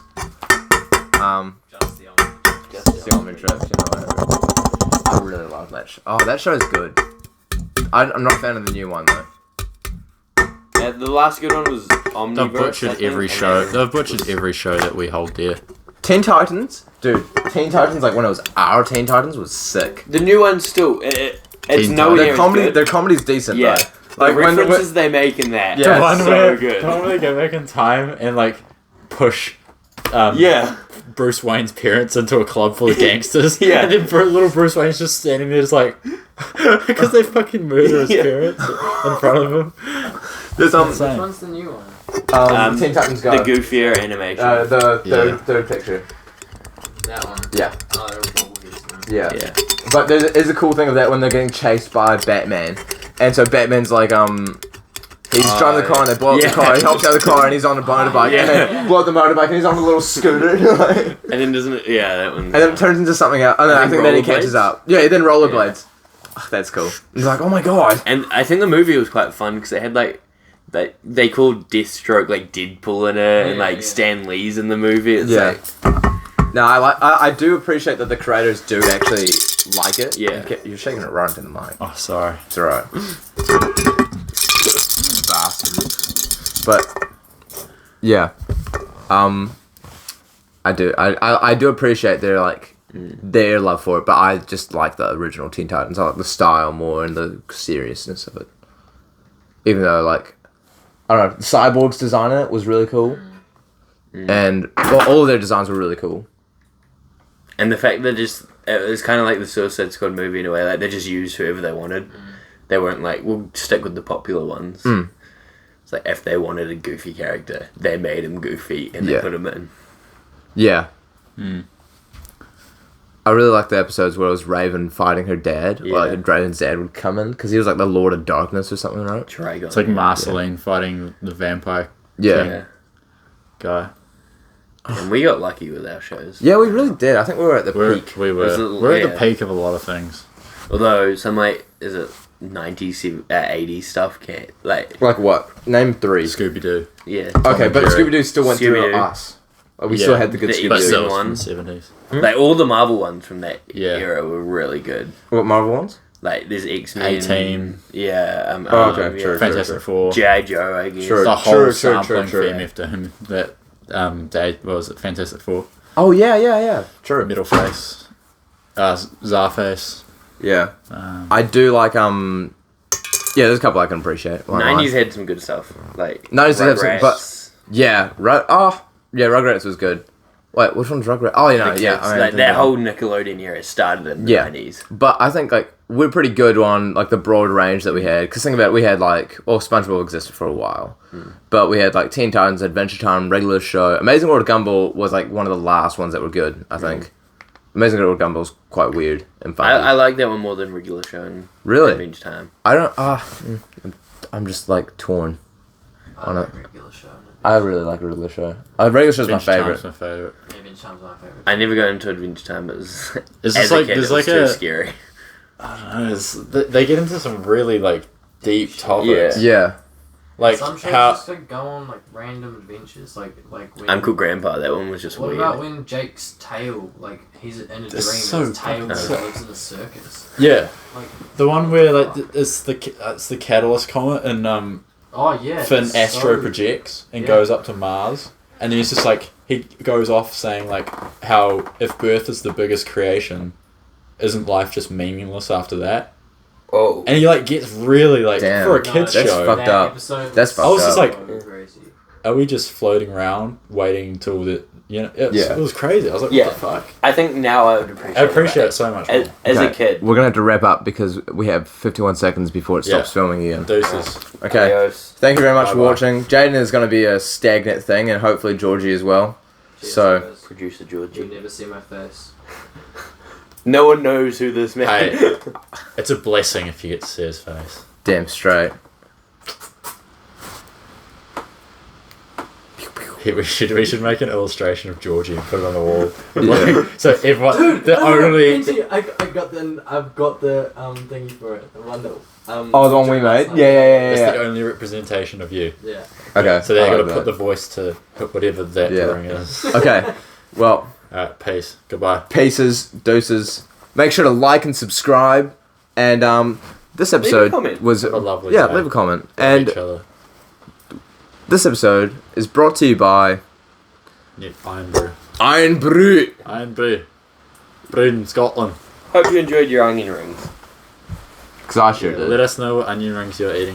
Speaker 4: the only.
Speaker 1: It's the Omnitrix, you know whatever. I really love that show. Oh, that show's good. I'm not a fan of the new one though.
Speaker 3: Yeah, the last good one was Omniverse.
Speaker 2: They've
Speaker 3: I
Speaker 2: butchered
Speaker 3: think,
Speaker 2: every
Speaker 3: and
Speaker 2: show.
Speaker 3: then-
Speaker 2: They've butchered every show that we hold dear.
Speaker 1: Teen Titans, dude. Teen Titans, like when it was our Teen Titans, was sick.
Speaker 3: The new one still... it's
Speaker 2: Teen
Speaker 3: nowhere near
Speaker 1: Their
Speaker 3: as
Speaker 1: comedy,
Speaker 3: good.
Speaker 1: their comedy's decent.
Speaker 3: Yeah.
Speaker 1: though.
Speaker 3: The
Speaker 1: Like when
Speaker 3: references they make in that.
Speaker 1: Yeah,
Speaker 2: the one
Speaker 3: so
Speaker 2: where,
Speaker 3: good.
Speaker 2: The one where they go back in time and like push
Speaker 3: Yeah.
Speaker 2: Bruce Wayne's parents into a club full of gangsters.
Speaker 3: Yeah.
Speaker 2: And then little Bruce Wayne's just standing there just like... Because they fucking murder his
Speaker 3: Yeah.
Speaker 2: parents in front of him.
Speaker 1: there's
Speaker 4: Which
Speaker 2: Insane.
Speaker 4: one's the new one?
Speaker 1: Teen Titans Go.
Speaker 3: The goofier animation.
Speaker 1: The
Speaker 2: Yeah.
Speaker 1: third picture.
Speaker 4: That one.
Speaker 1: Yeah.
Speaker 4: Oh, they're all weird, man.
Speaker 1: Yeah.
Speaker 3: yeah.
Speaker 1: But there is a cool thing of that when they're getting chased by Batman, and so Batman's like he's driving the car and they blow up the car. He hops out of the car and he's on a motorbike. And they blow up the motorbike and he's on a little scooter.
Speaker 3: And then doesn't it? Yeah, that one.
Speaker 1: And then it turns into something else. Oh no, I think then he catches up. Yeah, then rollerblades. Oh, that's cool. He's like, oh my god.
Speaker 3: And I think the movie was quite fun because they had like they called Deathstroke like Deadpool in it, and like Stan Lee's in the movie. It's like,
Speaker 1: no, I do appreciate that the creators do actually like it.
Speaker 3: Yeah.
Speaker 1: You're shaking it right into the mic.
Speaker 2: Oh, sorry.
Speaker 1: It's alright. Bastard. But yeah, I do appreciate their love for it, but I just like the original Teen Titans. I like the style more and the seriousness of it. Even though, like, I don't know, Cyborg's design in it was really cool, and all of their designs were really cool.
Speaker 3: And the fact that it was kind of like the Suicide Squad movie in a way, like they just used whoever they wanted. They weren't like, we'll stick with the popular ones. It's like if they wanted a goofy character, they made him goofy and they put him in.
Speaker 1: Yeah. I really liked the episodes where it was Raven fighting her dad. Yeah. Like Raven's dad would come in because he was like the Lord of Darkness or something, right?
Speaker 3: Trigon.
Speaker 2: It's like Marceline fighting the vampire king guy.
Speaker 3: And we got lucky with our shows.
Speaker 1: Yeah, we really did. I think we were at the peak.
Speaker 2: We're at the peak of a lot of things.
Speaker 3: Although some is it 90s, 80s stuff can't like
Speaker 1: what? Name 3.
Speaker 2: Scooby-Doo.
Speaker 3: Yeah.
Speaker 1: Okay, but Scooby-Doo still went through us. Like, we still had the good Scooby-Doo
Speaker 3: ones.
Speaker 2: From the 70s.
Speaker 3: Like all the Marvel ones from that era were really good.
Speaker 1: What Marvel ones?
Speaker 3: Like there's X-Men.
Speaker 2: A-Team.
Speaker 3: Yeah.
Speaker 1: True.
Speaker 2: Fantastic Four.
Speaker 3: G.I. Joe, I guess.
Speaker 2: The whole sampling theme after him that was it Fantastic Four.
Speaker 1: Oh yeah. True.
Speaker 2: Middle Face. Zarface.
Speaker 1: Yeah. I do like there's a couple I can appreciate.
Speaker 3: 90s had some good stuff. Like
Speaker 1: 90s had some, but Rugrats was good. Wait, which one's Rugrats? Oh,
Speaker 3: that whole Nickelodeon era started in the 90s.
Speaker 1: But I think like we're pretty good on like the broad range that we had. Because think about it, we had SpongeBob existed for a while, but we had like Teen Titans, Adventure Time, Regular Show. Amazing World of Gumball was like one of the last ones that were good. I think Amazing World of Gumball was quite weird and funny.
Speaker 3: I like that one more than Regular Show and Adventure Time.
Speaker 1: I don't. I'm just like torn on it.
Speaker 4: Regular Show.
Speaker 1: I really like Regular Show. Regular Show's my favourite.
Speaker 4: Adventure Time's my favourite.
Speaker 3: I never got into Adventure Time. It was
Speaker 2: too
Speaker 3: scary.
Speaker 2: I don't know. They get into some really like deep topics.
Speaker 1: Yeah.
Speaker 4: Like some shows just like go on like random adventures, like when
Speaker 3: Uncle Grandpa. That one was just weird.
Speaker 4: What about when Jake's tail, like he's in a dream, his tail lives in a circus?
Speaker 2: Yeah.
Speaker 4: Like
Speaker 2: the one where like it's the Catalyst comet and Finn astro projects and goes up to Mars, and then he's just like he goes off saying like how if Earth is the biggest creation, isn't life just meaningless after that?
Speaker 3: Oh.
Speaker 2: And he like gets really like for a kids
Speaker 1: that's
Speaker 2: show.
Speaker 1: Fucked up. That's fucked up.
Speaker 2: I was just like, are we just floating around waiting till the it was crazy. I was like, what the fuck?
Speaker 3: I think now I would appreciate
Speaker 2: it so much
Speaker 3: more. As a kid.
Speaker 1: We're gonna have to wrap up because we have 51 seconds before it stops filming again.
Speaker 2: Deuces.
Speaker 1: Okay.
Speaker 3: Adios.
Speaker 1: Thank you very much for watching. Jayden is gonna be a stagnant thing, and hopefully Georgie as well.
Speaker 4: Cheers,
Speaker 3: Producer Georgie.
Speaker 4: You never see my face.
Speaker 3: No one knows who this man is.
Speaker 2: It's a blessing if you get to see his face.
Speaker 1: Damn straight.
Speaker 2: We should make an illustration of Georgie and put it on the wall.
Speaker 1: Yeah.
Speaker 2: So everyone,
Speaker 4: I've got the thingy for it. The one that
Speaker 1: the one we made. Yeah.
Speaker 2: It's the only representation of you.
Speaker 4: Yeah.
Speaker 1: Okay.
Speaker 2: So they're gonna put the voice to whatever that drawing is.
Speaker 1: Okay. Well.
Speaker 2: Alright. Peace. Goodbye.
Speaker 1: Pieces, doses. Make sure to like and subscribe. And this episode was
Speaker 2: lovely.
Speaker 1: Yeah, leave a comment. And this episode is brought to you by
Speaker 2: Iron Brew.
Speaker 1: Iron Brew.
Speaker 2: Iron Brew. Brewed in Scotland.
Speaker 3: Hope you enjoyed your onion rings.
Speaker 1: Because I sure did.
Speaker 2: Let us know what onion rings you're eating.